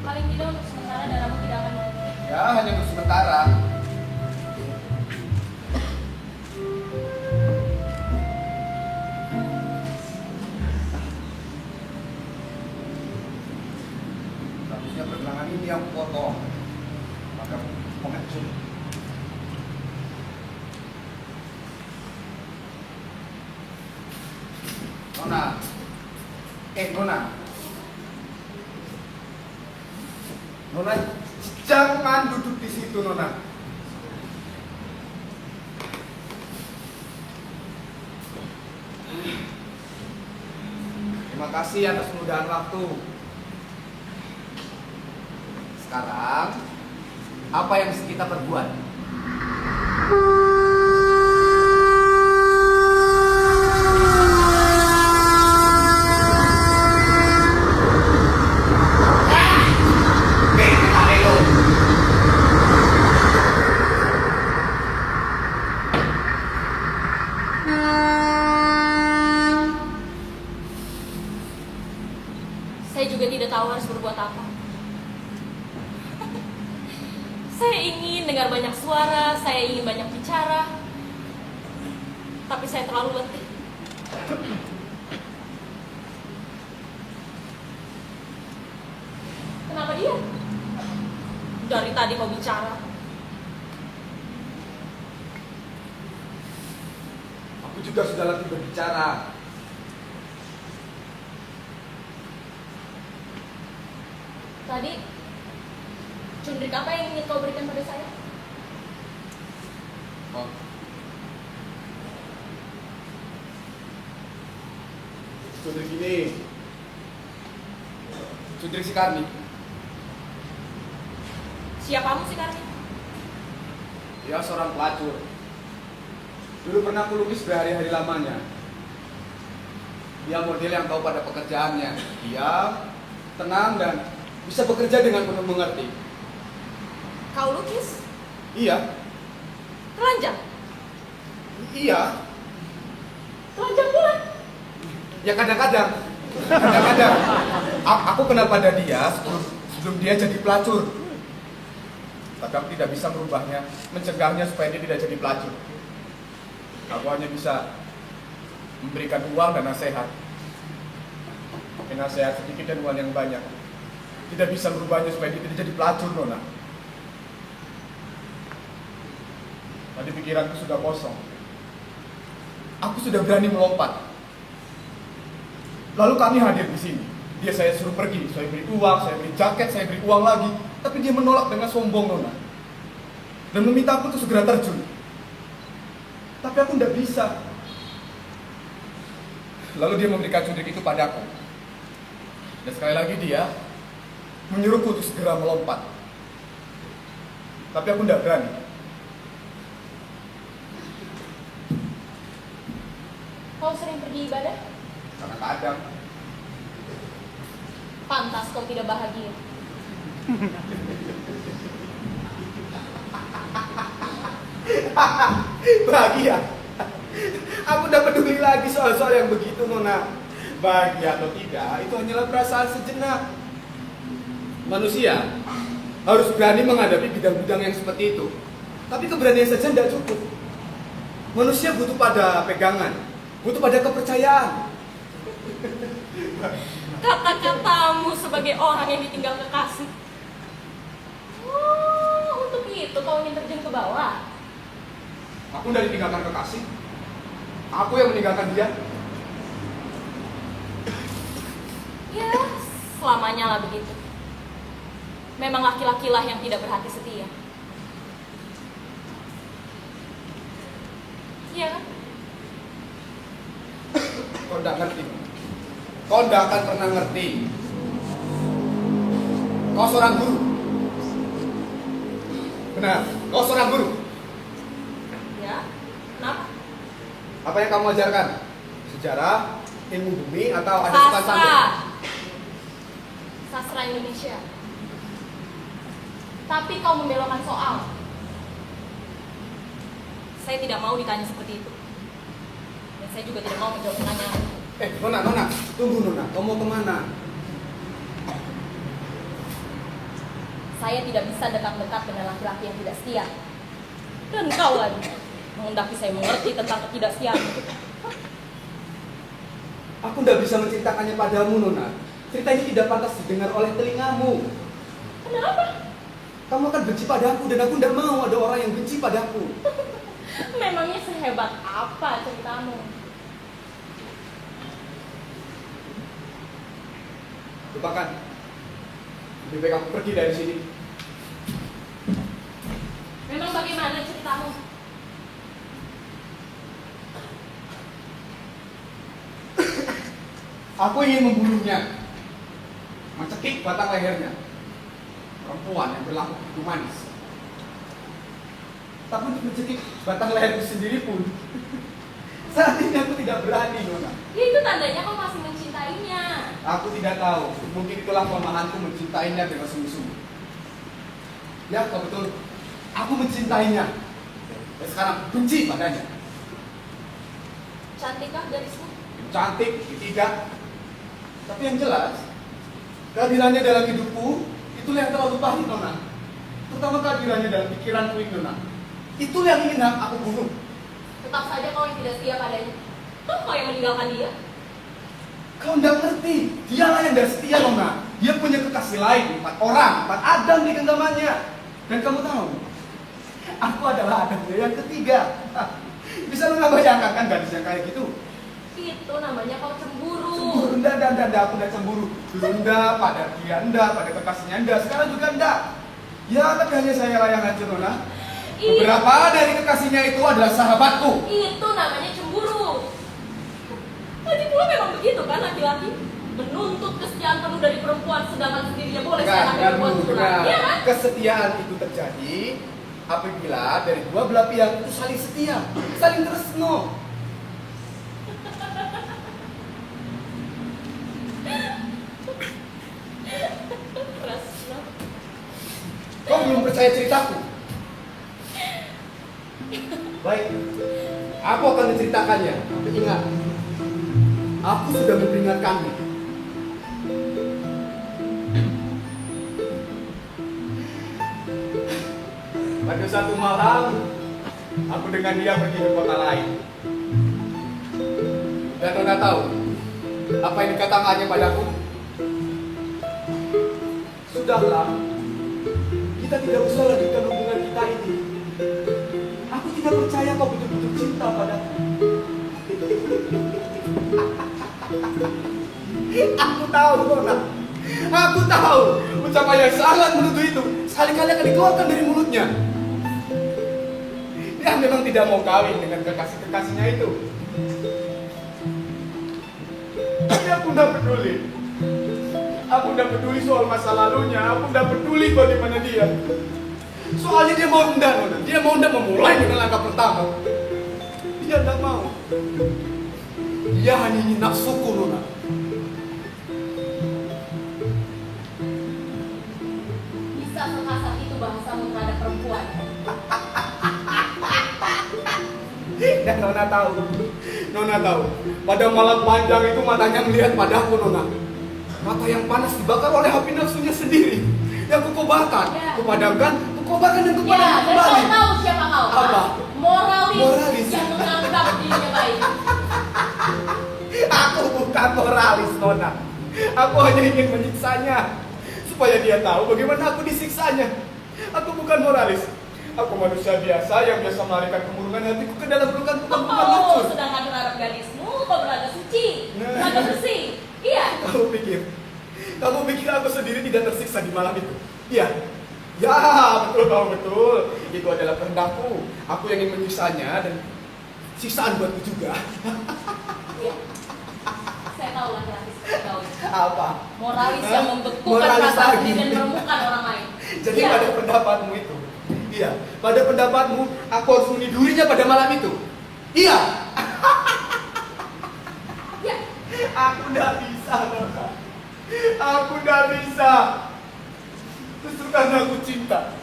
Paling tidak untuk sementara darahmu tidak akan mengalir. Ya, hanya untuk sementara. Seharusnya pergelangan ini yang potong. Maka pengecun. Nona. Nona. Nona, jangan duduk di situ, Nona. Terima kasih atas kemudahan waktu. Sekarang, apa yang mesti kita perbuat? Saya juga tidak tahu harus berbuat apa. Saya ingin dengar banyak suara, saya ingin banyak bicara, tapi saya terlalu letih. Kenapa dia? Dari tadi kau bicara. Aku juga sudah latih berbicara. Tadi, cundrik apa yang ingin kau berikan pada saya? Oh. Sudrik ini, Sudrik si Karni. Siapamu sih Karni? Dia seorang pelacur. Dulu pernah kulukis berhari-hari lamanya. Dia model yang tahu pada pekerjaannya. Dia tenang dan bisa bekerja dengan penuh mengerti. Kau lukis? Iya, Telanjang? iya. Telanjang pula? Ya kadang-kadang. Kadang-kadang. Aku kenal pada dia sebelum dia jadi pelacur. Tapi aku tidak bisa merubahnya, mencegahnya supaya dia tidak jadi pelacur. Aku hanya bisa memberikan uang dan nasihat. Nasihat sedikit dan uang yang banyak. Tidak bisa merubahnya supaya dia tidak jadi pelacur, Nona. Tadi pikiranku sudah kosong. Aku sudah berani melompat. Lalu kami hadir di sini. Dia saya suruh pergi, saya beri uang, saya beri jaket, saya beri uang lagi. Tapi dia menolak dengan sombong, Nona. Dan meminta aku untuk segera terjun. Tapi aku tidak bisa. Lalu dia memberikan cundrik itu padaku. Dan sekali lagi dia menyuruhku untuk segera melompat. Tapi aku tidak berani. Kau sering pergi ibadah? Kadang-kadang. Pantas kau tidak bahagia. Bahagia. Aku tidak peduli lagi soal-soal yang begitu, Nona. Bahagia atau tidak, itu hanyalah perasaan sejenak. Manusia harus berani menghadapi bidang-bidang yang seperti itu. Tapi keberanian saja tidak cukup. Manusia butuh pada pegangan, butuh pada kepercayaan. Kata-katamu sebagai orang yang ditinggal kekasih. Oh, untuk itu kau ingin terjun ke bawah? Aku tidak ditinggalkan kekasih. Aku yang meninggalkan dia. Ya, selamanya lah begitu. Memang laki-lakilah yang tidak berhati setia. Iya kan? Kau tidak ngerti. Kau tidak akan pernah ngerti. Kau seorang guru. Benar, kau seorang guru. Ya, kenapa? Apa yang kamu ajarkan? Sejarah, ilmu bumi, atau ada sopan Sastra. santun? Sastra Indonesia. Tapi kau membelokkan soal. Saya tidak mau ditanya seperti itu. Dan saya juga tidak mau menjawab pertanyaan. Nona, tunggu Nona, kamu mau kemana? Saya tidak bisa dekat-dekat dengan laki-laki yang tidak setia. Dan kau lagi menghendaki saya mengerti tentang ketidaksetiaan. Aku tidak bisa menceritakannya padamu Nona. Cerita ini tidak pantas didengar oleh telingamu. Kenapa? Kamu akan benci padaku dan aku tidak mau ada orang yang benci padaku. Memangnya sehebat apa ceritamu? Lupakan. Lebih baik kamu pergi dari sini. Memang bagaimana ceritamu? Aku ingin membunuhnya, mencekik batang lehernya. Perempuan yang berlaku begitu manis. Tapi untuk mencekik batang leherku sendiri pun, saat ini aku tidak berani, Nona. Ya itu tandanya kau masih mencintainya. Aku tidak tahu. Mungkin itulah kelemahanku mencintainya dengan sungguh-sungguh. Ya, kau betul. Aku mencintainya. Dan sekarang benci padanya. Cantikkah gadismu? Cantik, tidak. Tapi yang jelas, kehadirannya dalam hidupku, itulah yang terlalu pahit, Nona. Terutama kehadirannya dalam pikiranku ini, Nona. Itulah yang ingin aku bunuh. Tetap saja kau yang tidak setia padanya. Toh kau yang meninggalkan dia. Kau tidak ngerti, dialah yang tidak setia, Nona. Dia punya kekasih lain, 4 orang, 4 Adam di genggamannya. Dan kamu tahu, aku adalah Adam yang ketiga. Bisa lu nggak bayangkan kan gadis yang kayak gitu? Itu namanya kau cemburu. Cemburu, enggak, aku udah cemburu. Dulu enggak, pada dia enggak, pada kekasihnya enggak, sekarang juga enggak. Ya, tapi hanya saya layang aja, Nona. Beberapa dari kekasihnya itu adalah sahabatku. Itu namanya cemburu. Lagi pula memang begitu kan laki-laki menuntut kesetiaan penuh dari perempuan sedangkan sendirinya boleh seenaknya berbuat curang. Iya kan? Kesetiaan itu terjadi apabila dari dua belah pihak itu saling setia, saling tresno. Kau belum percaya ceritaku? Baik, aku akan menceritakannya. Tapi ingat, aku sudah memperingatkanmu. Pada satu malam, aku dengan dia pergi ke kota lain. Dan Nona tahu apa yang dikatakannya padaku? Sudahlah, kita tidak usah lanjutkan hubungan kita ini. Aku tidak percaya kau betul-betul cinta padaku. Aku tahu, Nona. Aku tahu ucapan yang sangat menuduh itu sekali-kali akan dikeluarkan dari mulutnya. Dia memang tidak mau kawin dengan kekasih-kekasihnya itu. Tapi aku tidak peduli. Aku tidak peduli soal masa lalunya. Aku tidak peduli bagaimana dia. Soalnya dia mau hendak, Nona. Dia mau hendak memulai dengan langkah pertama. Dia tidak mau. Dia hanya ingin nafsuku, Nona. Bisa sekasar itu bahasamu terhadap perempuan. Dan Nona tahu. Pada malam panjang itu matanya melihat padaku, Nona. Mata yang panas dibakar oleh api nafsunya sendiri. Yang kukobarkan, Ya. kupadamkan, kukobarkan dan Ya, kupadamkan dan kembali. kau tahu siapa kau? Apa? Moralis. Moralis. Yang menganggap dirinya baik. Aku bukan moralis, Nona. Aku hanya ingin menyiksanya supaya dia tahu bagaimana aku disiksanya. Aku bukan moralis. Aku manusia biasa yang biasa melarikan kemurungan hatiku ke dalam pelukan Oh, luncur. sedangkan terhadap gadismu kau berlaga suci, Nah. berlaga bersih. Iya. Kamu pikir aku sendiri tidak tersiksa di malam itu? Iya. Ya, betul kamu betul. Itu adalah kehendakku. Aku yang ingin menyiksanya dan siksaan buatku juga. Iya. Saya tahu laki-laki seperti kau. Apa? Moralis Hah? yang membekukan Moralis perasaan lagi. sendiri dan meremukkan orang lain. Jadi Iya. pada pendapatmu itu, iya, pada pendapatmu aku harus menidurinya pada malam itu. Iya. Aku nggak bisa. Justru karena aku cinta.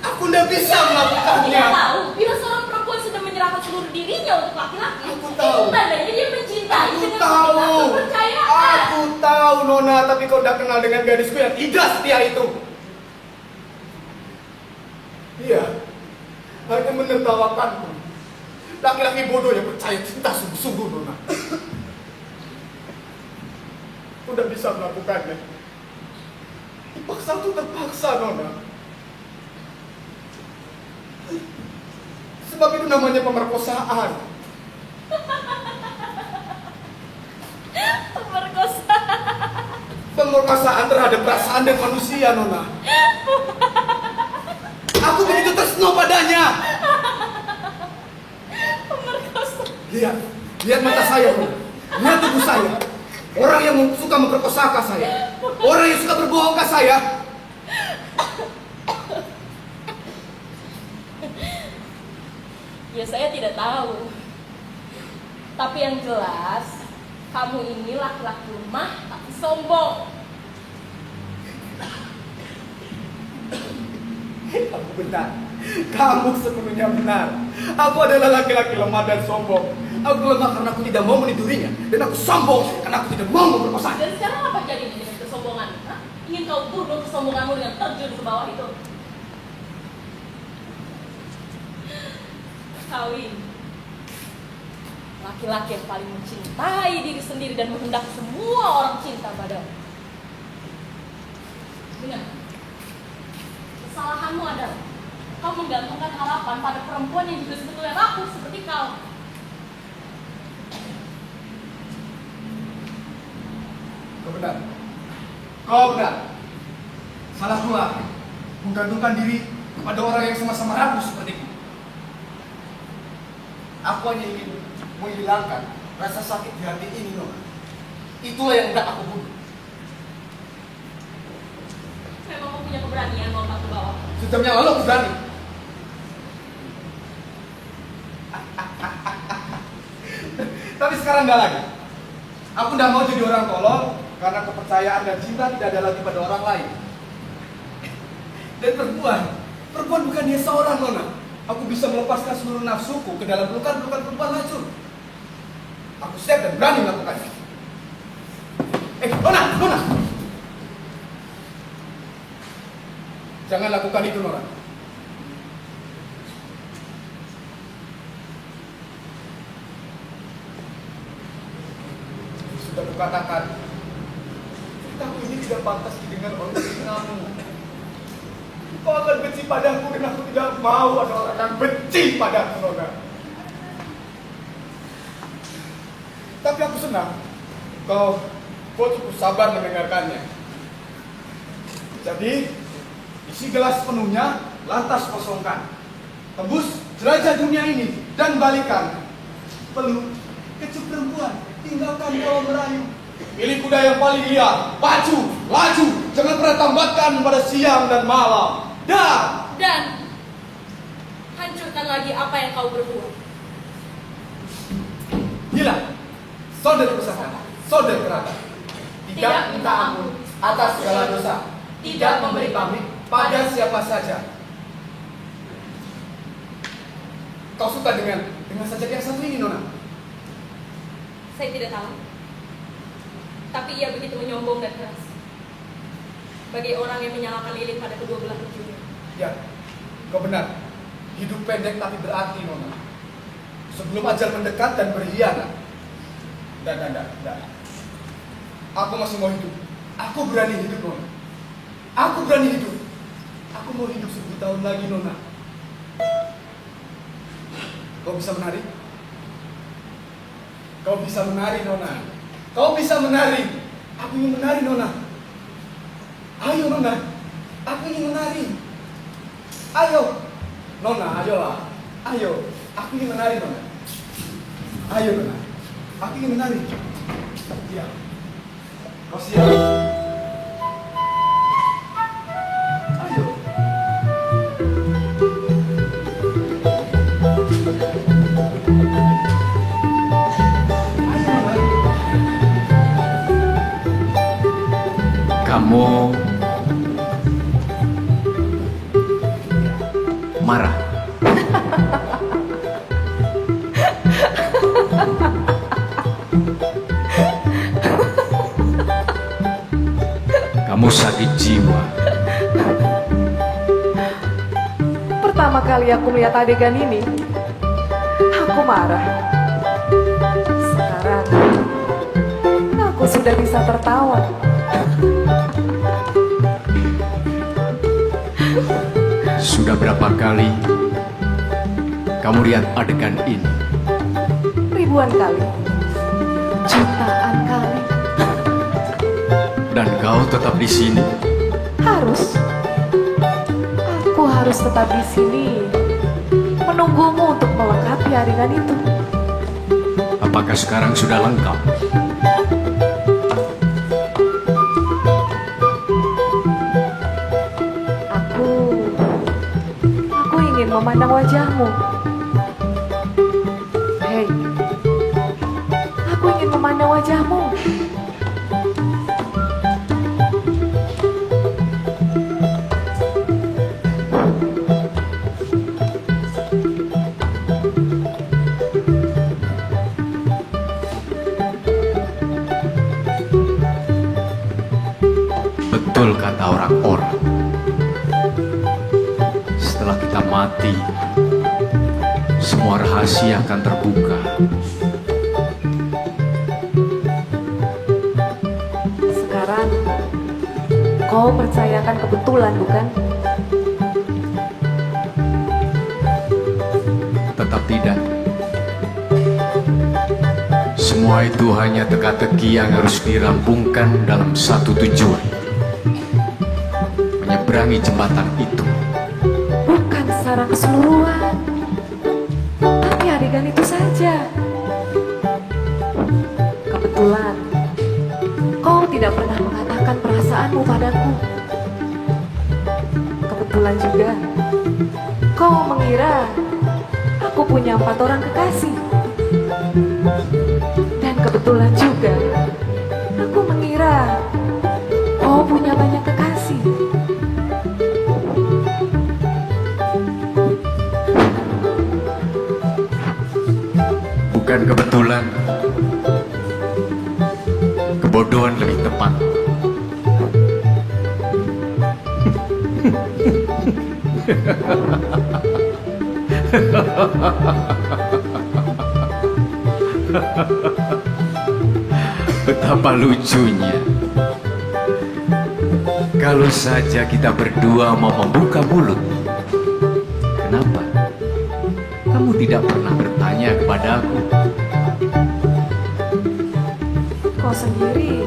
Aku nggak bisa melakukannya. Tidak tahu, bila seorang perempuan sudah menyerahkan seluruh dirinya untuk laki-laki, Aku tahu. itu tandanya dia mencintai Aku dengan tahu. segenap kepercayaan. Aku tahu, Nona. Tapi kau udah kenal dengan gadisku yang tidak setia itu. Iya. Hanya menertawakanku. Laki-laki bodoh yang percaya cinta sungguh-sungguh, Nona. Aku udah bisa melakukannya. Dipaksa tuh terpaksa, Nona. Sebab itu namanya pemerkosaan. Pemerkosaan terhadap perasaan dan manusia, Nona. Aku begitu tresno padanya. Lihat, lihat mata saya, Nona. Lihat tubuh saya. Orang yang suka memperkosa saya. Orang yang suka berbohong ke saya. Ya saya tidak tahu. Tapi yang jelas, kamu ini laki-laki lemah tapi sombong. Kamu benar. Kamu sepenuhnya benar. Aku adalah laki-laki lemah dan sombong. Aku lemah karena aku tidak mau menidurinya. Dan aku sombong karena aku tidak mau memperkosanya. Dan sekarang apa jadinya dengan kesombongan? Hah? Ingin kau bunuh kesombonganmu dengan terjun ke bawah itu? Kawin. Laki-laki yang paling mencintai diri sendiri dan menghendaki semua orang cinta padamu. Ingat, kesalahanmu adalah kau menggantungkan harapan pada perempuan yang juga sebetulnya rapuh seperti kau. Kau benar. Kau benar. Salah gua menggantungkan diri kepada orang yang sama-sama rapuh sepertiku. Aku hanya ingin menghilangkan rasa sakit di hati ini, Nona. Itulah yang hendak aku bunuh. Memang kau punya keberanian melompat ke bawah. Sejam yang lalu aku berani. Tapi sekarang enggak lagi. Aku tidak mau jadi orang tolol karena kepercayaan dan cinta tidak ada lagi pada orang lain. Dan perempuan bukan dia seorang, Nona. Aku bisa melepaskan seluruh nafsuku ke dalam pelukan-pelukan perempuan racun. Aku siap dan berani melakukannya. Nona! Jangan lakukan itu, Nona. Sudah kukatakan, ceritaku ini tidak pantas didengar oleh telingamu. Kau akan benci padaku dan aku tidak mau ada orang yang benci padaku, Nona. Tapi aku senang kau cukup sabar mendengarkannya. Jadi, isi gelas penuhnya, lantas kosongkan. Tembus jelajah dunia ini dan balikan. Peluk, kecup perempuan, tinggalkan kalau merayu. Pilih kuda yang paling liar, pacu, laju, jangan pernah tambatkan pada siang dan malam. Dan hancurkan lagi apa yang kau berbuat. Gila, saudara pesaka, saudara kerata. Tidak minta ampun atas segala dosa. Tidak memberi pamit pada siapa saja. Kau suka dengan sajak yang satu ini, Nona? Saya tidak tahu. Tapi ia begitu menyombong dan keras. Bagi orang yang menyalakan lilin pada kedua belah ujungnya. Ya, kau benar. Hidup pendek tapi berarti, Nona. Sebelum ajal mendekat dan berkhianat. Dan. Aku masih mau hidup. Aku berani hidup, Nona. Aku berani hidup. Aku mau hidup 1000 tahun lagi, Nona. Kau bisa menari? Kau bisa menari, Nona. Kau bisa menari. Aku ingin menari, Nona. Ayo, Nona. Aku ingin menari. Ayo. Nona, ayolah. Ayo. Aku ingin menari, Nona. Ayo, Nona. Aku ingin menari. Iya. Kau siap? Ayo. Ayo, Nona. Kamu marah. Kamu sakit jiwa. Pertama kali aku melihat adegan ini, aku marah. Sekarang, aku sudah bisa tertawa. Sudah berapa kali kamu lihat adegan ini? Ribuan kali, jutaan kali. Dan kau tetap di sini? Harus. Aku harus tetap di sini, menunggumu untuk melengkapi adegan itu. Apakah sekarang sudah lengkap? Aku ingin memandang wajahmu. Hei, aku ingin memandang wajahmu. Betul kata orang-orang, setelah kita mati, semua rahasia akan terbuka. Sekarang, kau percayakan kebetulan, bukan? Tetap tidak. Semua itu hanya teka-teki yang harus dirampungkan dalam satu tujuan. Menyeberangi jembatan itu. Bukan secara keseluruhan, tapi adegan itu saja. Kebetulan, kau tidak pernah mengatakan perasaanmu padaku. Kebetulan juga, kau mengira aku punya 4 orang kekasih. Dan kebetulan juga, aku mengira kau punya banyak kekasih. Bukan kebetulan, kebodohan lebih tepat. Betapa lucunya. Kalau saja kita berdua mau membuka mulut, kenapa kamu tidak pernah bertanya kepada aku? Kau sendiri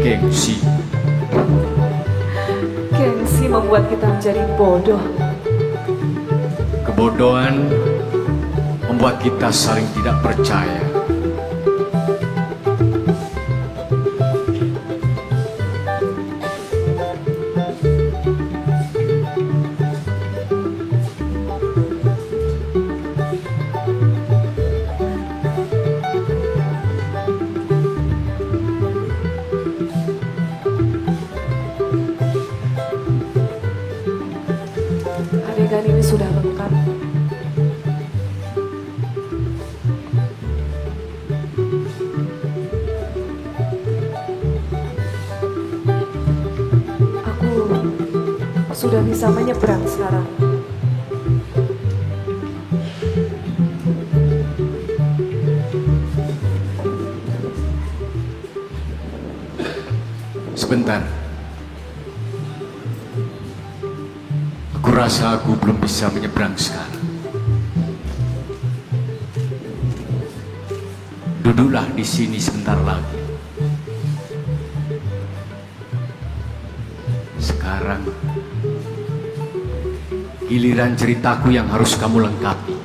Gengsi. gengsi membuat kita menjadi bodoh. Kebodohan membuat kita saling tidak percaya. Adegan ini sudah lengkap. Aku sudah bisa menyeberang sekarang. Sebentar. Aku rasa aku belum bisa menyeberang sekarang. Duduklah di sini sebentar lagi. Sekarang giliran ceritaku yang harus kamu lengkapi.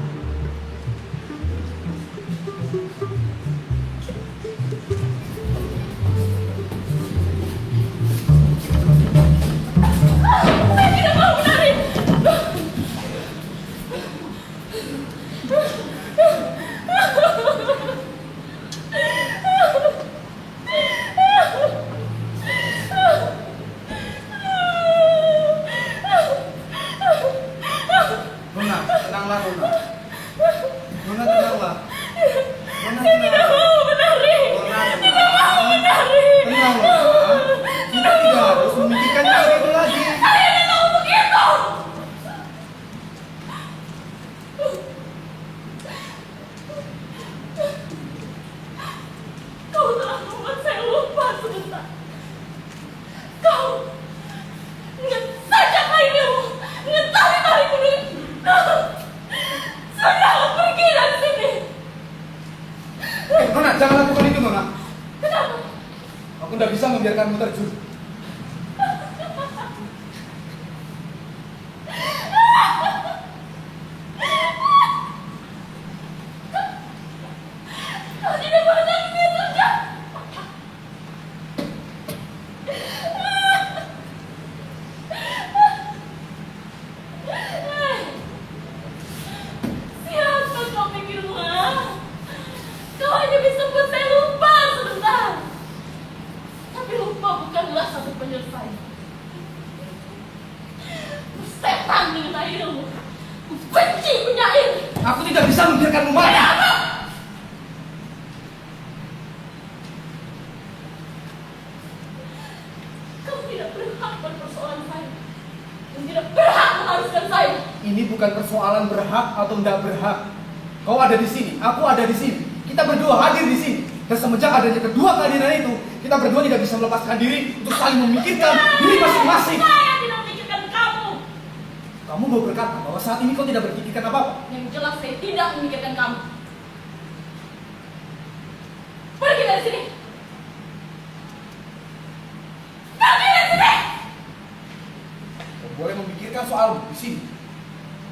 tenanglah Nona. Nona tenanglah. Nona Saya tidak tenang. mau menari. Nona Tidak mau tenang. menari. Tenanglah. Kita tidak harus memikirkan hal itu lagi. Saya tidak mau begitu. Kau telah membuat saya lupa sebentar. Kau ingat saja kainmu, ingat tali-talimu dulu. Sudah pergi dari sini. Nona, jangan lakukan itu Nona. Kenapa? Aku tidak bisa membiarkanmu terjun. Kau tidak pernah begitu, Jack. Siapa kau pikir, Ma? Kau hanya bisa buat saya lupa sebentar. Tapi lupa bukanlah satu penyelesaian. Setan dengan airmu. Benci punya air. Aku tidak bisa membiarkanmu mati. Kau tidak berhak berpersoalan saya. Dan tidak berhak mengharuskan saya. Ini bukan persoalan berhak atau tidak berhak. Kau ada di sini, aku ada di sini. Kita berdua hadir di sini. Dan semenjak adanya kedua kehadiran itu, kita berdua tidak bisa melepaskan diri untuk saling memikirkan diri masing-masing. Saya tidak memikirkan kamu. Kamu mau berkata bahwa saat ini kau tidak berpikirkan apa-apa. Yang jelas saya tidak memikirkan kamu. Pergi dari sini. Pergi dari sini. Kau boleh memikirkan soalmu di sini.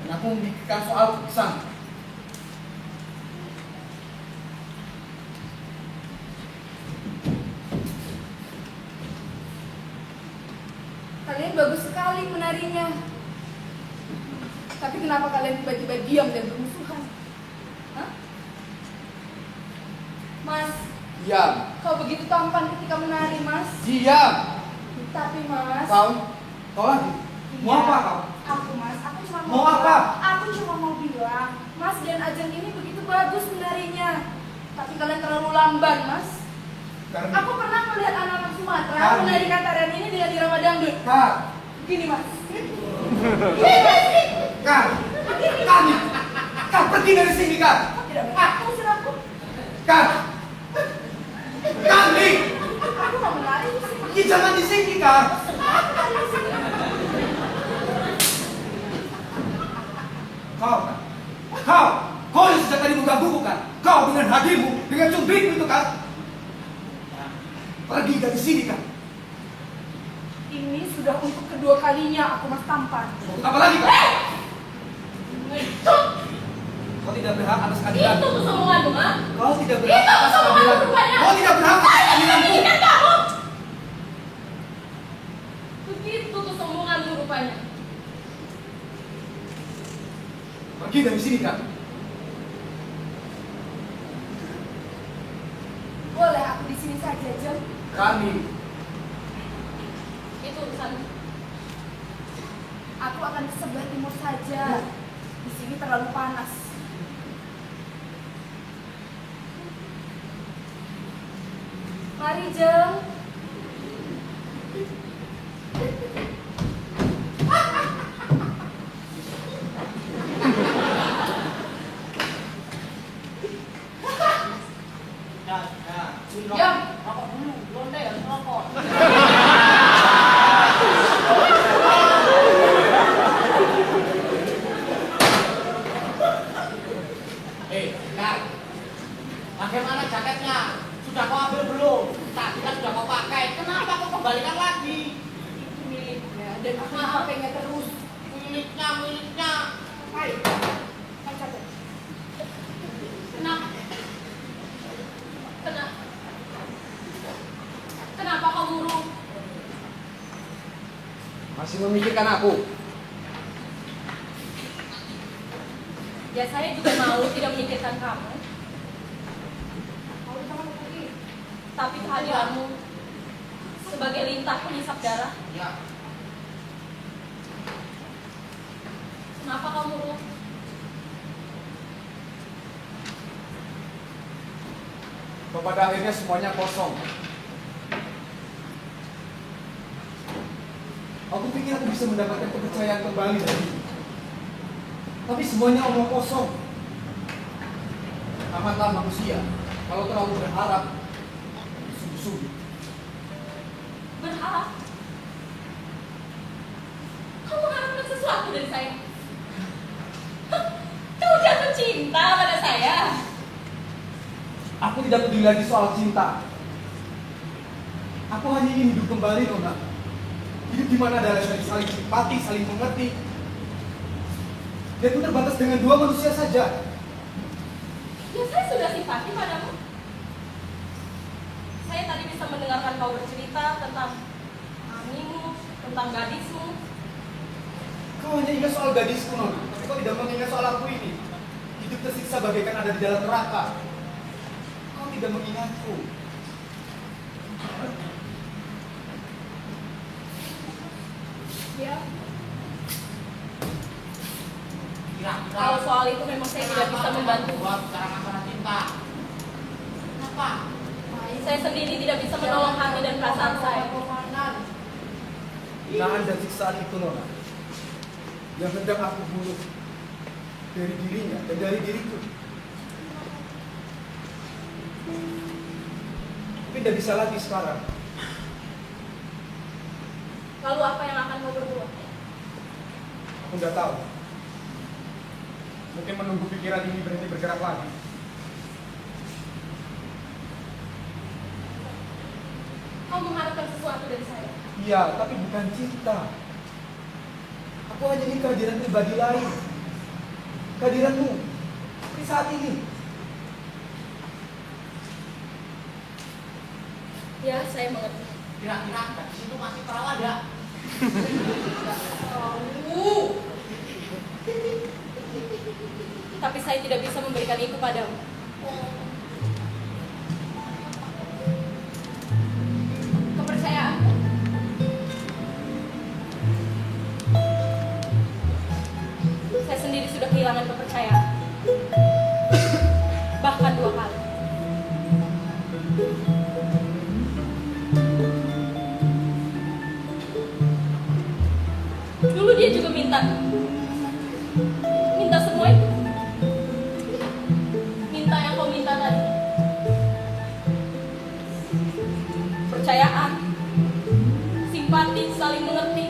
Dan aku memikirkan soalku di sana. Kalian bagus sekali menarinya. Tapi kenapa kalian tiba-tiba diam dan bermusuhan? Hah? Mas, Diam. kau begitu tampan ketika menari, Mas. Diam. Tapi Mas, Kau lagi. Mau apa kau? Aku Mas, aku cuma Mau apa? Aku cuma mau bilang, Mas dan Ajeng ini begitu bagus menarinya. Tapi kalian terlalu lamban, Mas. Karena Aku pernah melihat anak-anak Sumatera Karni. menarikan tarian ini dengan irama dangdut. Kak. Gini, Mas. Kak. Kak. Kak, pergi dari sini, Kak. Kau tidak berhak mengusir aku. Kak. Kak, nih. Aku mau menari di sini. Ih, jangan di sini, Kak. Aku menari di sini. Kau yang sejak tadi menggangguku, kan? Kau dengan hadirmu, dengan cubitmu itu, kan? Pergi dari sini, kan? Ini sudah untuk kedua kalinya aku Mas tampan. Untuk apa lagi, kan? Itu. Kau tidak berhak atas keadilan. Itu kesombonganmu, ha? Kau tidak berhak Itu atas kesombonganmu keadilan. rupanya. Kau tidak berhak atas Saya tidak keadilanku. menginginkan kamu. Begitu kesombonganmu rupanya. Pergi dari sini, kan? Boleh aku di sini saja, Jeng? Kami. Itu urusanmu. Aku akan ke sebelah timur saja. Di sini terlalu panas. Mari, Jeng. Diam. Rokok dulu. Londe harus rokok. Kak, bagaimana jaketnya? Sudah kau ambil belum? Tadi kan sudah kau pakai. Kenapa kau kembalikan lagi? Itu miliknya dan aku pakainya terus. Miliknya. Ayo, angkat. Kenapa? Kenapa kau murung? Masih memikirkan aku. Ya saya juga mau tidak memikirkan kamu. Mau kita pergi? Tapi kehadiranmu sebagai lintah penyisap darah. Ya. Kenapa kau murung? pada akhirnya semuanya kosong. Aku pikir aku bisa mendapatkan kepercayaan kembali lagi. Tapi semuanya omong kosong. Amatlah manusia kalau terlalu berharap sungguh-sungguh. Berharap? Kau mengharapkan sesuatu dari saya? Hah, kau jatuh cinta pada saya? Aku tidak peduli lagi soal cinta. Aku hanya ingin hidup kembali, Nona. Hidup di mana ada saling simpati, saling mengerti. Dan itu terbatas dengan dua manusia saja. Ya saya sudah simpati padamu. Saya tadi bisa mendengarkan kau bercerita tentang animu, tentang gadismu. Kau hanya ingat soal gadisku, Nona. Tapi kau tidak mengingat soal aku ini. Hidup tersiksa bagaikan ada di dalam neraka. Kau tidak mengingatku. Ya, Kira-kira kalau soal itu memang saya tidak bisa membantu. buat bicara masalah cinta. Kenapa? Saya sendiri tidak bisa menolong hati dan perasaan saya. Hinaan dan siksaan itu, Nona, yang hendak aku bunuh dari dirinya dan dari diriku. Tapi tidak bisa lagi sekarang. Lalu apa yang akan kau berbuat? Aku nggak tahu. Mungkin menunggu pikiran ini berhenti bergerak lagi. Kau mengharapkan sesuatu dari saya? Iya, tapi bukan cinta. Aku hanya ingin kehadiran pribadi lain. Kehadiranmu seperti saat ini. Ya, saya mengerti. Kira-kira di situ masih perawan ada? Tapi saya tidak bisa memberikan itu padamu. Kepercayaan. Saya sendiri sudah kehilangan kepercayaan. Bahkan 2 kali. Dulu dia juga minta semua itu. Minta yang kau minta tadi. Percayaan, simpati, saling mengerti.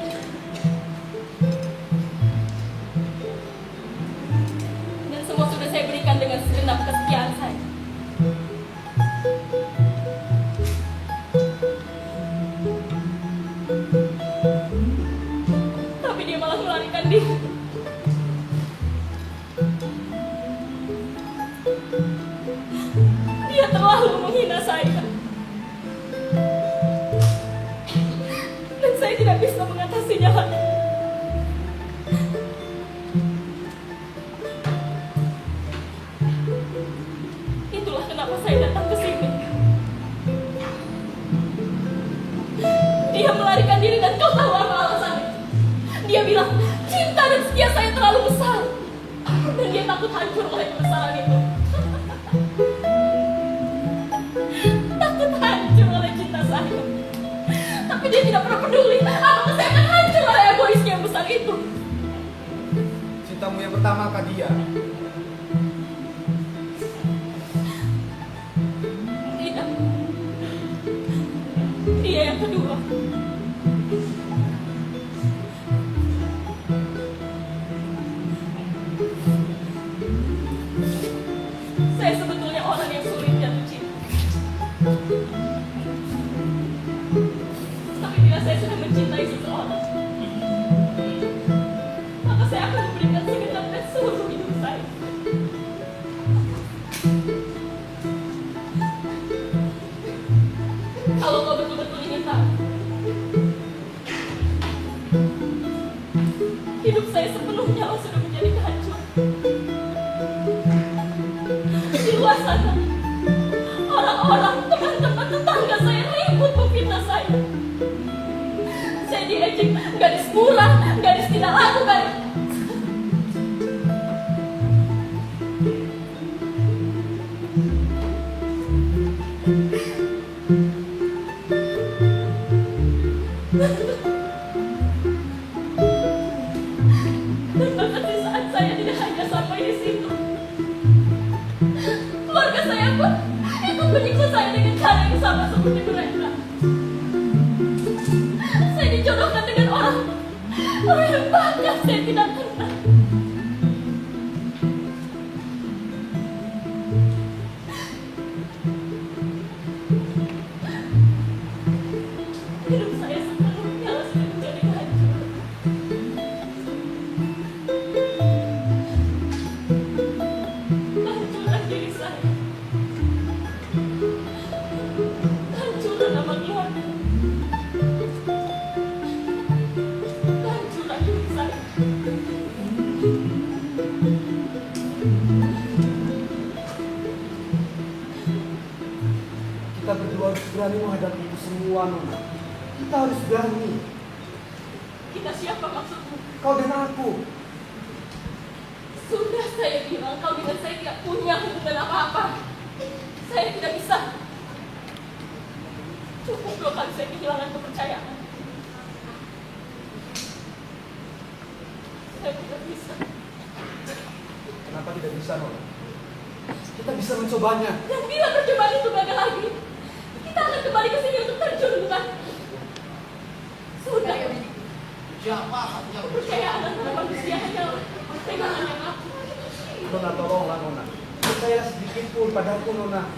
Dan semua sudah saya berikan dengan segenap kesetiaan saya. Tapi dia malah melarikan diri. Dia terlalu menghina saya. Dan saya tidak bisa mengatasinya lagi. Itulah kenapa saya datang ke sini. Dia melarikan diri dan kau tahu apa alasannya? Dia bilang cinta dan setia saya terlalu besar. Dan dia takut hancur oleh kebesaran itu. Takut hancur oleh cinta saya. Tapi dia tidak pernah peduli apakah saya akan hancur oleh egoisnya yang besar itu. Cintamu yang pertama kah dia? Tidak. Dia yang kedua. Saya sebetulnya orang yang sulit jatuh cinta. Tapi bila saya sudah mencintai seseorang, maka saya akan memberikan segenap dan seluruh hidup saya. Kalau kau betul-betul ingin tahu, hidup saya sepenuhnya sudah menjadi kehancuran. Di luar sana, orang-orang, teman-teman, tetangga saya ribut memfitnah saya. Saya diejek, gadis murah, gadis tidak laku, gadis. Dan bahkan di saat saya tidak hanya sampai di situ, keluarga saya pun ikut menyiksa saya dengan cara yang sama seperti mereka. Saya dijodohkan dengan orang yang bahkan saya tidak kenal. Hidup saya sepenuhnya sudah menjadi hancur. Hancuran diri saya, hancuran nama Tuhan, hancuran diri saya. Kita berdua harus berani menghadapi itu semua, Nona. Kita harus berani. Kita siapa maksudmu? Kau dan aku. Sudah saya bilang, kau dengan saya tidak punya hubungan apa-apa. Saya tidak bisa. Cukup dua kali saya kehilangan kepercayaan. Saya tidak bisa. Kenapa tidak bisa, Nona? Kita bisa mencobanya. Dan bila percobaan itu gagal lagi, kita akan kembali ke sini untuk terjun, bukan? Sudah. Siapa satunya Kepercayaan antara manusia hanya pegangan yang aku. Nona, tolonglah, Nona. Percaya sedikit pun padaku, Nona.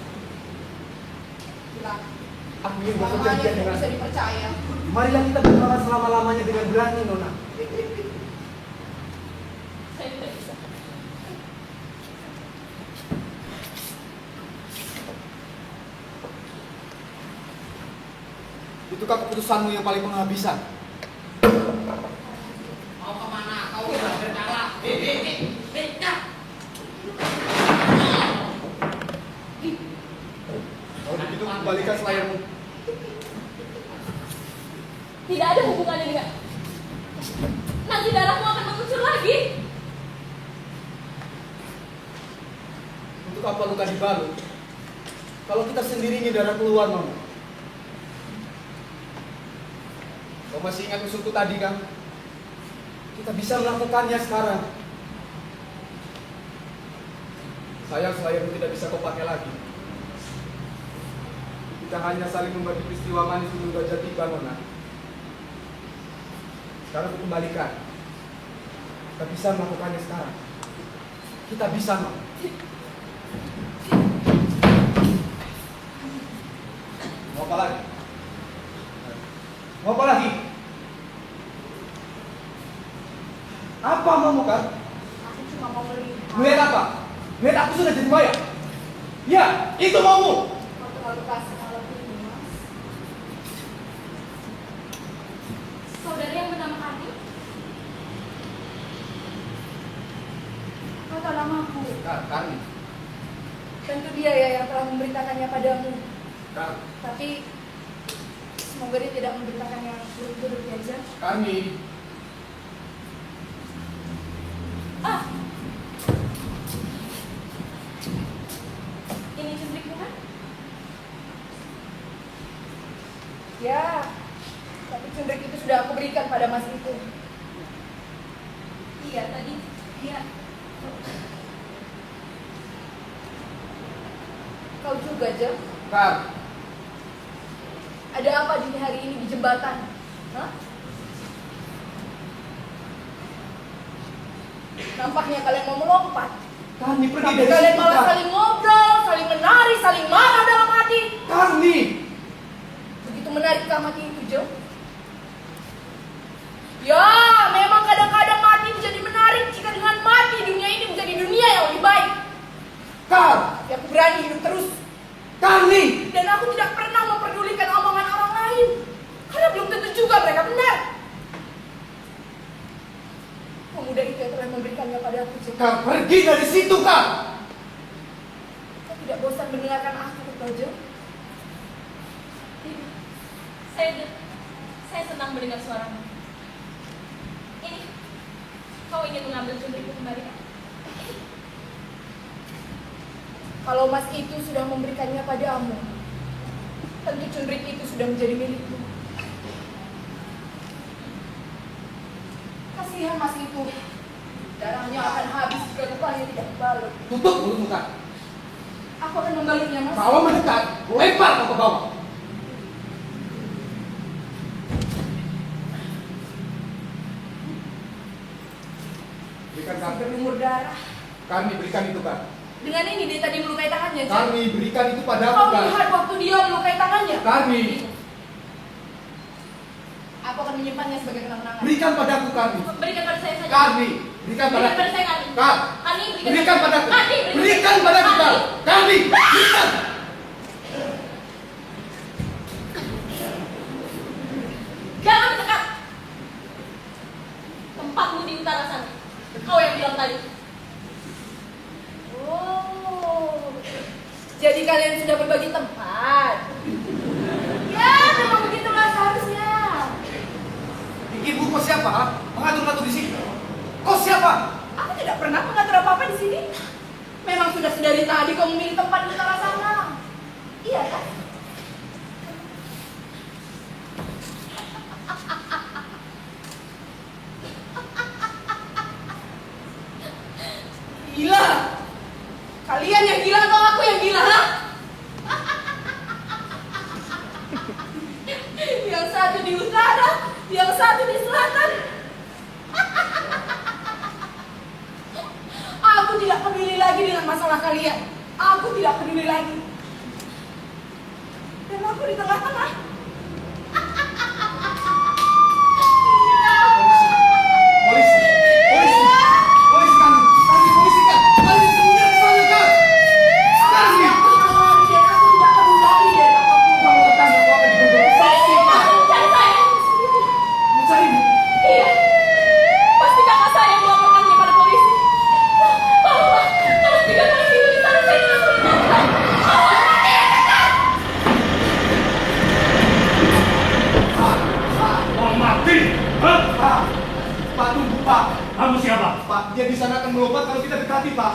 Gila. Aku ingin Mamanya bekerja tidak dengan... bisa dipercaya. Marilah kita berdoa selama-lamanya dengan berani, Nona. Saya tidak bisa. Itukah keputusanmu yang paling penghabisan? mau kemana? Kau tidak berkala. Becak. Kalau begitu, kembalikan selayarmu. Tidak ada hubungannya dengan... Nanti darahmu akan mengucur lagi. Untuk apa luka dibalut? Kalau kita sendiri ingin darah keluar, Nona. Kau masih ingat usulku tadi, kan? Kita bisa melakukannya sekarang. Sayang selayarmu tidak bisa kau pakai lagi. Kita hanya saling membagi peristiwa manis menunggu aja tiba, Nona. Sekarang aku kembalikan. Kita bisa melakukannya sekarang. Kita bisa, Nona. Mau apa lagi? Mau apa lagi? Apa maumu, kan? Aku cuma mau melihat. Melihat apa? Melihat aku sudah jadi mayat? Ya, itu maumu. Kau terlalu kasar malam ini, Mas. Saudara yang bernama Karni? Kau tahu namaku. Karni. Tentu dia ya yang telah memberitakannya padamu. Tapi semoga dia tidak memberitakan yang buruk-buruk ya, Jan. Karni. Ah, ini cendrik bukan? Ya, tapi cendrik itu sudah aku berikan pada Mas itu. Iya tadi. Iya. Kau juga, Jan. Kar. Ada apa dini hari ini di jembatan? Hah? Nampaknya kalian mau melompat. Karni pergi Tapi dari kalian situ, malah Kar. saling ngobrol, saling menari, saling marah dalam hati. Karni. Begitu menarikkah mati itu, Jo? Ya, memang kadang-kadang mati menjadi menarik jika dengan mati dunia ini menjadi dunia yang lebih baik. Kar. Tapi aku berani hidup terus. Karni. Dan aku tidak pernah memperdulikan omongan orang lain. Karena belum tentu juga mereka benar. Pemuda itu yang telah memberikannya pada aku, Jo. Kar, pergi dari situ, Kar. Kau tidak bosan mendengarkan aku, Jo? Saya senang mendengar suaramu. Ini, kau ingin mengambil cendrikku kembali kan? Kalau Mas itu sudah memberikannya padamu, tentu cendrik itu sudah menjadi milikmu. Kasihan Mas itu, Darahnya akan habis jika lukanya tidak dibalut. Tutup mulutmu, Kak. Aku akan membalutnya, Mas. Bawa mendekat, lempar kau ke bawah. Berikan kami. Berlumur darah. Kami berikan itu, Kak. Dengan ini dia tadi melukai tangannya, Jal. Kami berikan itu padaku, Kau Kak. lihat waktu dia melukai tangannya? Kami. Aku akan menyimpannya sebagai kenang-kenangan. Berikan padaku, kami. Berikan pada saya saja. Kami. Berikan Berikan padaku. pada saya kami. Kak. Kami Berikan padaku. Kami Berikan padaku, Kak. Kami. Berikan. Jangan mendekat. Tempatmu di utara sana. Kau yang bilang tadi. Oh, jadi kalian sudah berbagi tempat. Ya, memang begitulah seharusnya. Ibu kau siapa? Ha? Mengatur-ngatur di sini. Kau siapa? Aku tidak pernah mengatur apa-apa di sini. Memang sudah sedari tadi kau memilih tempat di utara sana. Iya kan? Gila. Kalian yang gila atau aku yang gila, ha? Yang satu di utara, yang satu di selatan. Aku tidak peduli lagi dengan masalah kalian. Aku tidak peduli lagi. Dan aku di tengah-tengah. Polisi. Polisi. Polisi kami. Kami polisi, Kak. Kami disembunyikan di sana, Kak. Kami. Aku tidak lari dan aku tidak perlu lari dan apapun. Kamu tetangga kau akan dituduh saksi, Kak. Mencari saya. Mencarimu. Iya. Pasti kakak saya yang melaporkannya pada polisi. Bawa. Kalau tidak polisi itu di sana saya tidak boleh datang. Mau mati? Hah? Pak. Pak, tunggu, Pak. Kamu siapa? Pak, dia di sana akan melompat kalau kita dekati, Pak.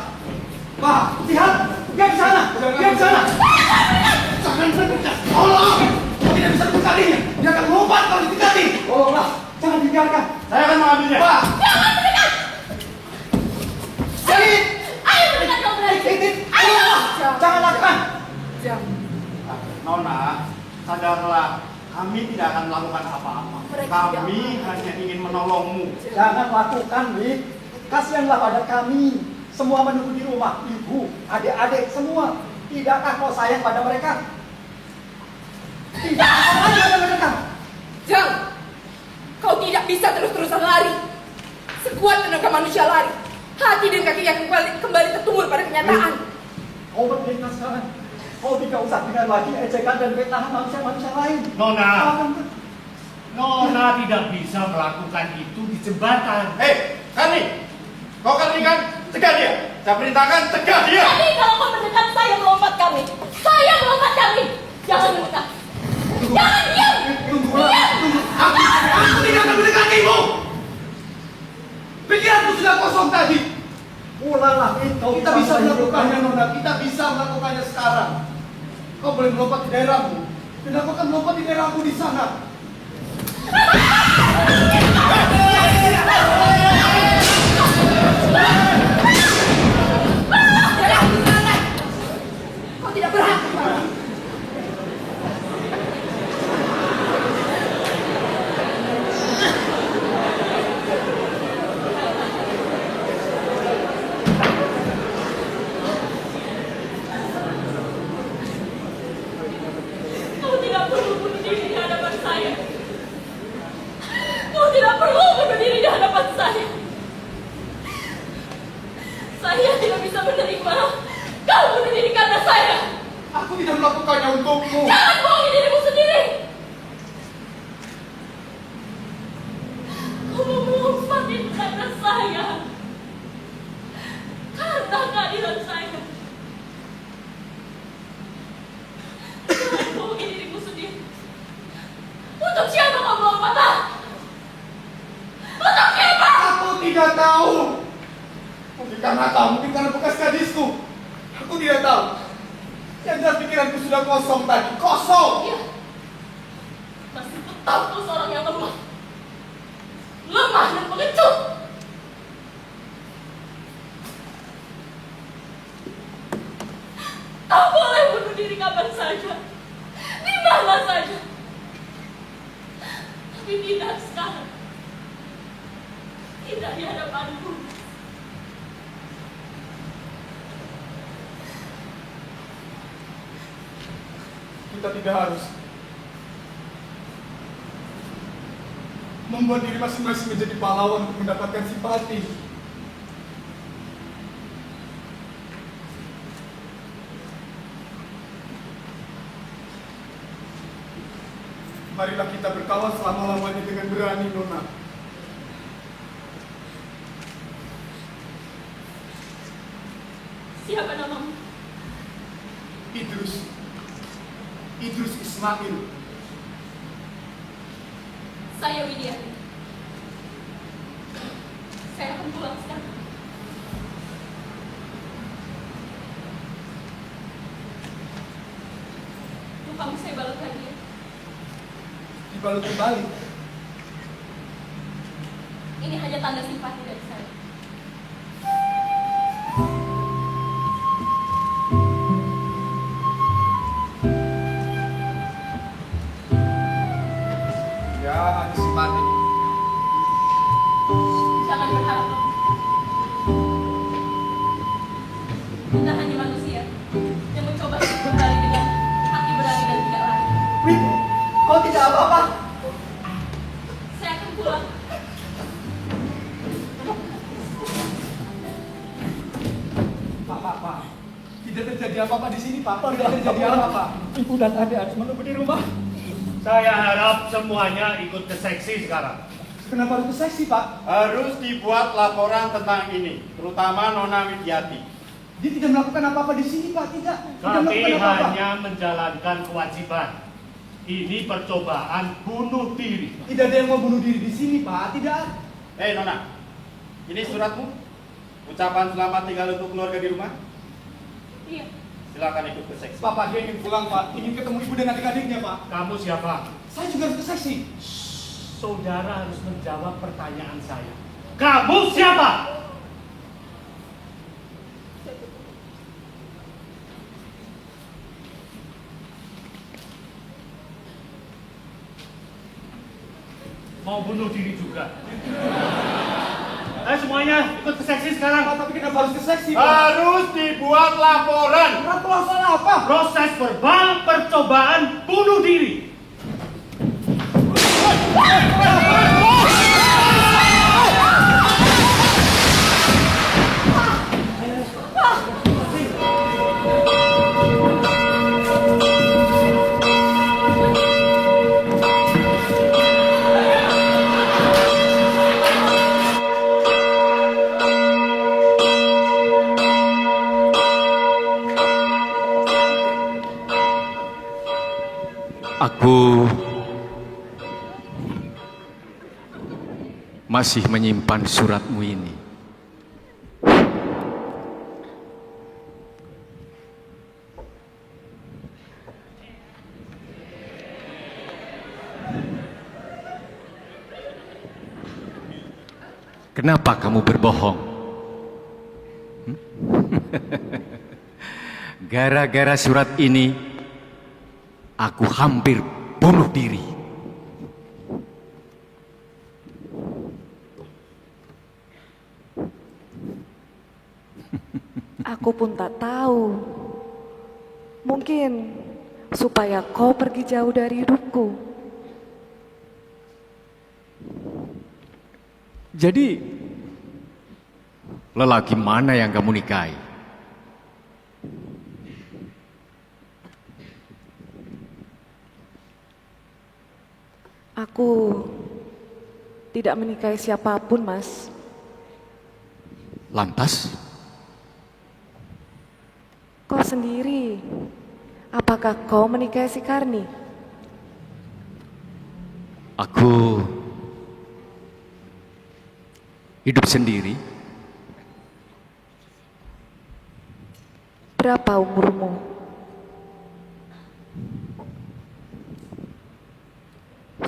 Pak, lihat. Dia di sana. Dia di sana. Jangan berdekat. Tolong. Kau tidak bisa mendekatinya. Dia akan melompat kalau didekati. Tolonglah. Jangan dibiarkan. Saya akan mengambilnya. Pak. Jangan mendekat. Jadi. Ayo mendekat kau berani. Titik. Tolonglah. Jangan lakukan. Jam. Nona, sadarlah. Kami tidak akan melakukan apa-apa. Mereka Kami tidak. hanya ingin menolongmu. Jangan lakukan, Wi. Kasihanlah pada kami. Semua menunggu di rumah. Ibu, adik-adik, semua. Tidakkah kau sayang pada mereka? Tidak sayang pada mereka. Jam. Kau tidak bisa terus-terusan lari. Sekuat tenaga manusia lari. Hati dan kaki yang kembali tertumur pada kenyataan. Kau merdeka sekarang. Kau tidak usah dengar lagi ejekan dan fitnah manusia-manusia lain. Nona, Kau- Nona tidak bisa melakukan itu di jembatan. Hei, Karni. Kau Karni kan? Cegah dia. Saya perintahkan cegah dia. Jadi kalau kau mendekat saya melompat kami. Saya melompat kami. Jangan mendekat. Jangan diam. Tunggulah. Tunggu. Aku tidak akan mendekatimu. Pikiranku sudah kosong tadi. Ulanglah, Wi. Kau Kita bisa hidup melakukannya, kamu. Nona. Kita bisa melakukannya sekarang. Kau boleh melompat di daerahmu. Dan aku akan melompat di daerahmu di sana. Kau tidak berhak. Kau tidak perlu berdiri di hadapan saya. Kau tidak perlu berdiri di hadapan saya. Saya tidak bisa menerima kau berdiri karena saya. Aku tidak melakukannya untukmu. Jangan bohongi dirimu sendiri. Kau mau melompat itu karena saya. Karena keadilan saya. Jangan bohongi dirimu sendiri. Untuk siapa kau melompat? Ah? Untuk siapa? Aku tidak tahu. Mungkin karena kau, mungkin karena bekas gadisku. Aku tidak tahu. Yang jelas pikiranku sudah kosong tadi. Kosong. Iya. Masih tetap kau seorang yang lemah. Lemah dan pengecut. Kau boleh bunuh diri kapan saja, di mana saja. Tapi tidak sekarang. Tidak di hadapanku. Kita tidak harus membuat diri masing-masing menjadi pahlawan untuk mendapatkan simpati. Marilah kita berkawan selama-lamanya dengan berani, Nona. Siapa namamu? Idrus Ismail. Saya Widya. Saya akan pulang sekarang. Lupamu saya balut lagi ya. Dibalut kembali. Ini hanya tanda simpati dari saya. Ya, hanya simpati. Jangan berharap lebih. Kita hanya manusia yang mencoba hidup kembali dengan hati berani dan tidak lari. Wih, kau tidak apa-apa. Saya akan pulang. Pak. Tidak terjadi apa-apa di sini, Pak. Tidak terjadi apa-apa. Ibu dan adik harus menunggu di rumah. Saya harap semuanya ikut ke seksi sekarang. Kenapa harus seksi, Pak? Harus dibuat laporan tentang ini, terutama Nona Widyati. Dia tidak melakukan apa-apa di sini, Pak. Tidak Kami melakukan apa-apa. hanya menjalankan kewajiban. Ini percobaan bunuh diri. Tidak ada yang mau bunuh diri di sini, Pak. Tidak. Hei Nona, ini suratmu. Ucapan selamat tinggal untuk keluarga di rumah. Iya. Silakan ikut ke seksi. Bapak dia ingin pulang, Pak. Ingin ketemu ibu dan adik-adiknya, Pak. Kamu siapa? Saya juga harus ke seksi. Saudara harus menjawab pertanyaan saya. Kamu siapa? Mau bunuh diri juga. Ayo semuanya ikut ke seksi sekarang. Pak, tapi kenapa harus ke seksi, Pak? Harus dibuat laporan. Laporan soal apa? Proses verbal percobaan bunuh diri. Aku masih menyimpan suratmu ini. Kenapa kamu berbohong? Gara-gara surat ini, aku hampir bunuh diri. Aku pun tak tahu. Mungkin supaya kau pergi jauh dari hidupku. Jadi, lelaki mana yang kamu nikahi? Aku tidak menikahi siapapun, Mas. Lantas, Kau sendiri, apakah kau menikahi si Karni? aku hidup sendiri. Berapa umurmu?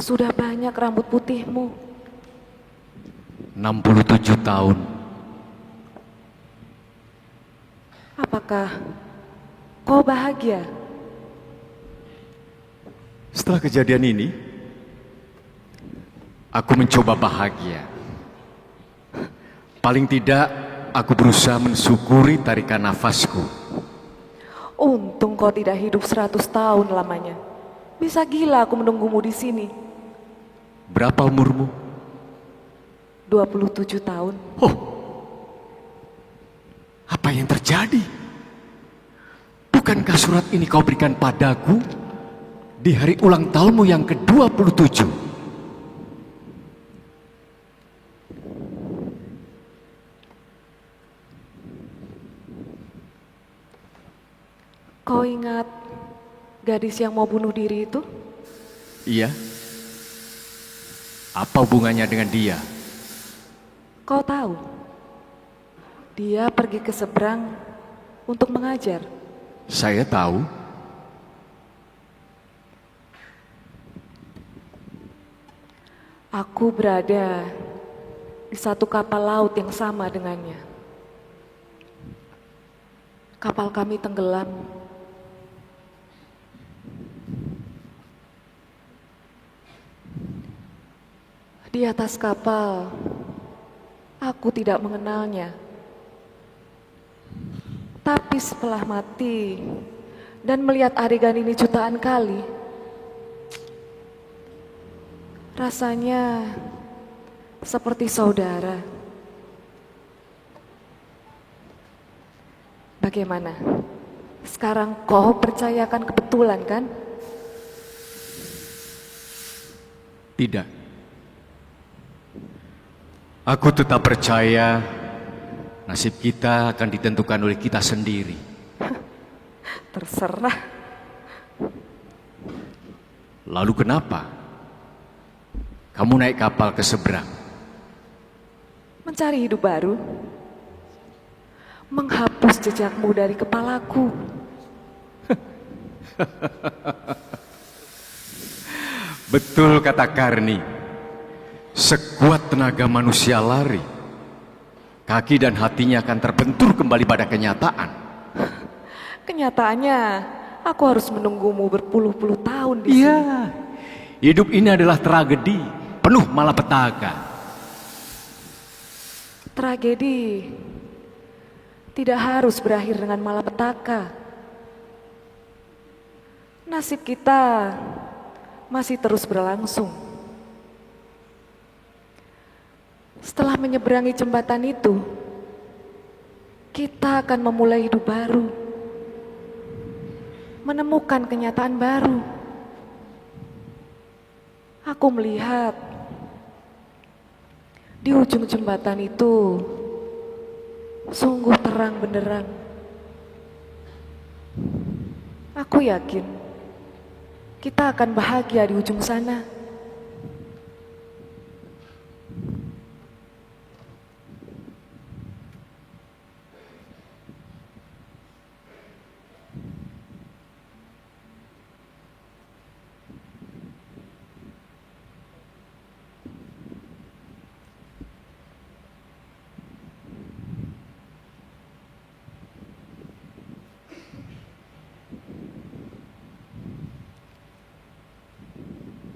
Sudah banyak rambut putihmu. 67 tahun. Apakah kau kau bahagia? Setelah kejadian ini, aku mencoba bahagia. Paling tidak, aku berusaha mensyukuri tarikan nafasku. Untung kau tidak hidup 100 tahun lamanya. Bisa gila aku menunggumu di sini. Berapa umurmu? 27 tahun. Oh, apa yang terjadi? Bukankah surat ini kau berikan padaku di hari ulang tahunmu yang ke-27? Kau ingat gadis yang mau bunuh diri itu? Iya. Apa hubungannya dengan dia? Kau tahu, dia pergi ke seberang untuk mengajar. Saya tahu. Aku berada di satu kapal laut yang sama dengannya. Kapal kami tenggelam. Di atas kapal, aku tidak mengenalnya. Tapi setelah mati dan melihat adegan ini jutaan kali, rasanya seperti saudara. Bagaimana? Sekarang kau percayakan kebetulan kan? Tidak. Aku tetap percaya nasib kita akan ditentukan oleh kita sendiri. Terserah. Lalu kenapa kamu naik kapal ke seberang? Mencari hidup baru. Menghapus jejakmu dari kepalaku. Betul kata Karni. Sekuat tenaga manusia lari, kaki dan hatinya akan terbentur kembali pada kenyataan. Kenyataannya, aku harus menunggumu berpuluh-puluh tahun di sini. Iya, hidup ini adalah tragedi, penuh malapetaka. Tragedi tidak harus berakhir dengan malapetaka. Nasib kita masih terus berlangsung. Setelah menyeberangi jembatan itu, kita akan memulai hidup baru, menemukan kenyataan baru. Aku melihat di ujung jembatan itu sungguh terang benderang. Aku yakin kita akan bahagia di ujung sana.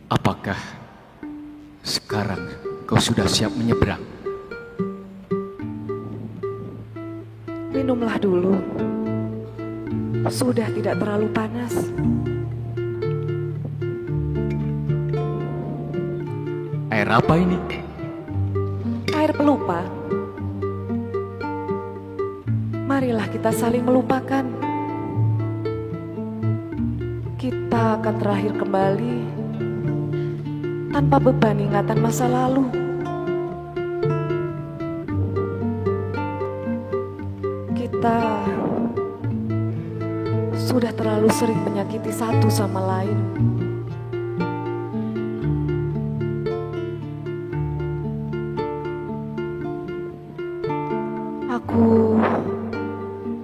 Apakah sekarang kau sudah siap menyeberang? Minumlah dulu. Sudah tidak terlalu panas. Air apa ini? Air pelupa. Marilah kita saling melupakan. Kita akan terakhir kembali tanpa beban ingatan masa lalu. Kita sudah terlalu sering menyakiti satu sama lain. Aku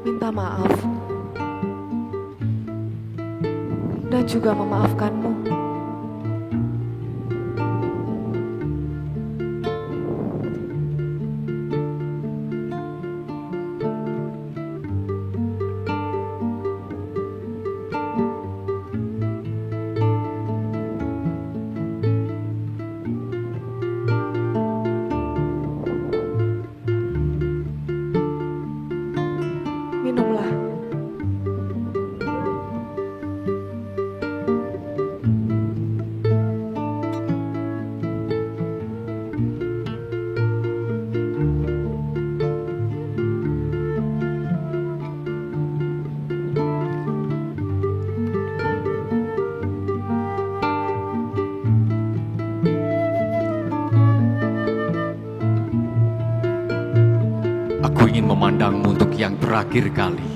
minta maaf dan juga memaafkanmu. ingin memandangmu untuk yang terakhir kali.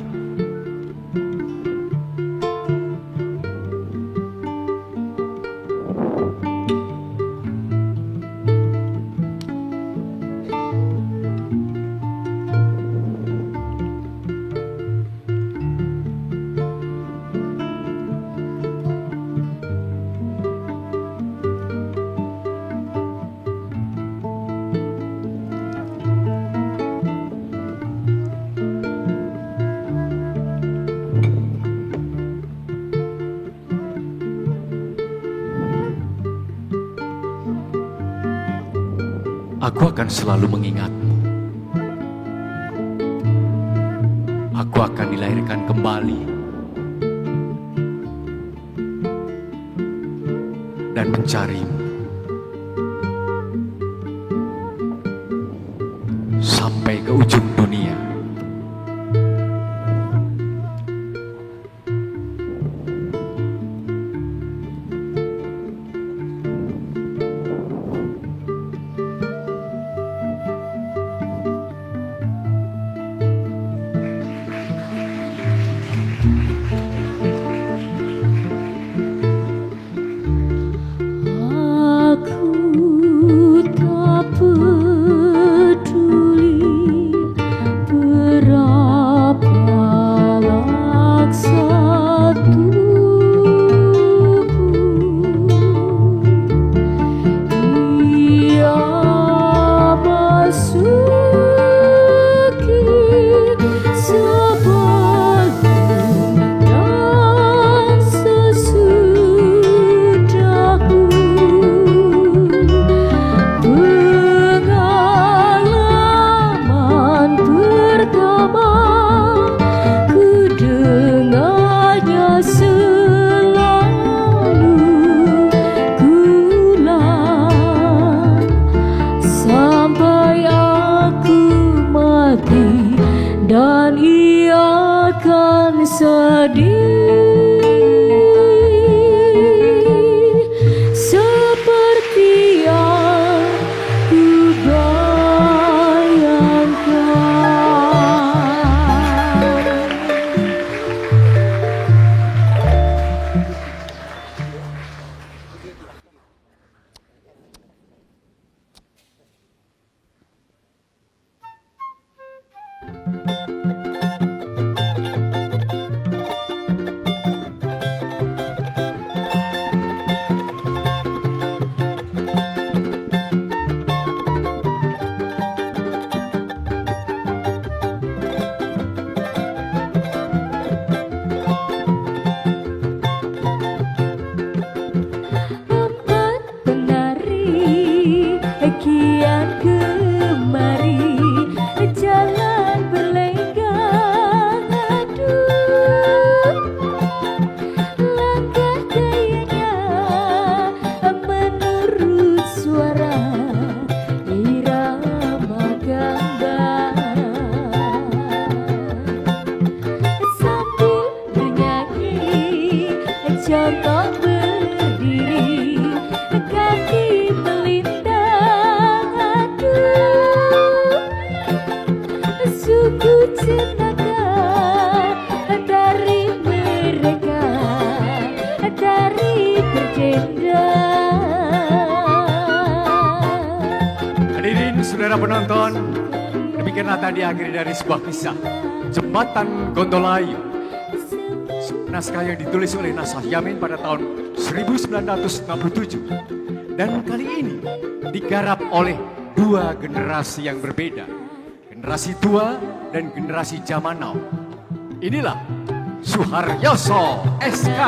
Aku akan selalu mengingatmu. Aku akan dilahirkan kembali dan mencarimu sampai ke ujung dunia. Dan ia akan sedih seperti yang kubayangkan. Kian kemari jalan berlenggang, aduh langkah gayanya menurut suara irama gambang, sambil bernyanyi jongkok berdiri kaki melintang, suku cenaka dari mereka, dari berjenda. Hadirin saudara penonton, demikianlah tadi akhir dari sebuah kisah Jembatan Gondolayu, naskah yang ditulis oleh Nasah Yamin pada tahun 1967, dan kali ini digarap oleh dua generasi yang berbeda, generasi tua dan generasi zaman now. Inilah Suharyoso SK.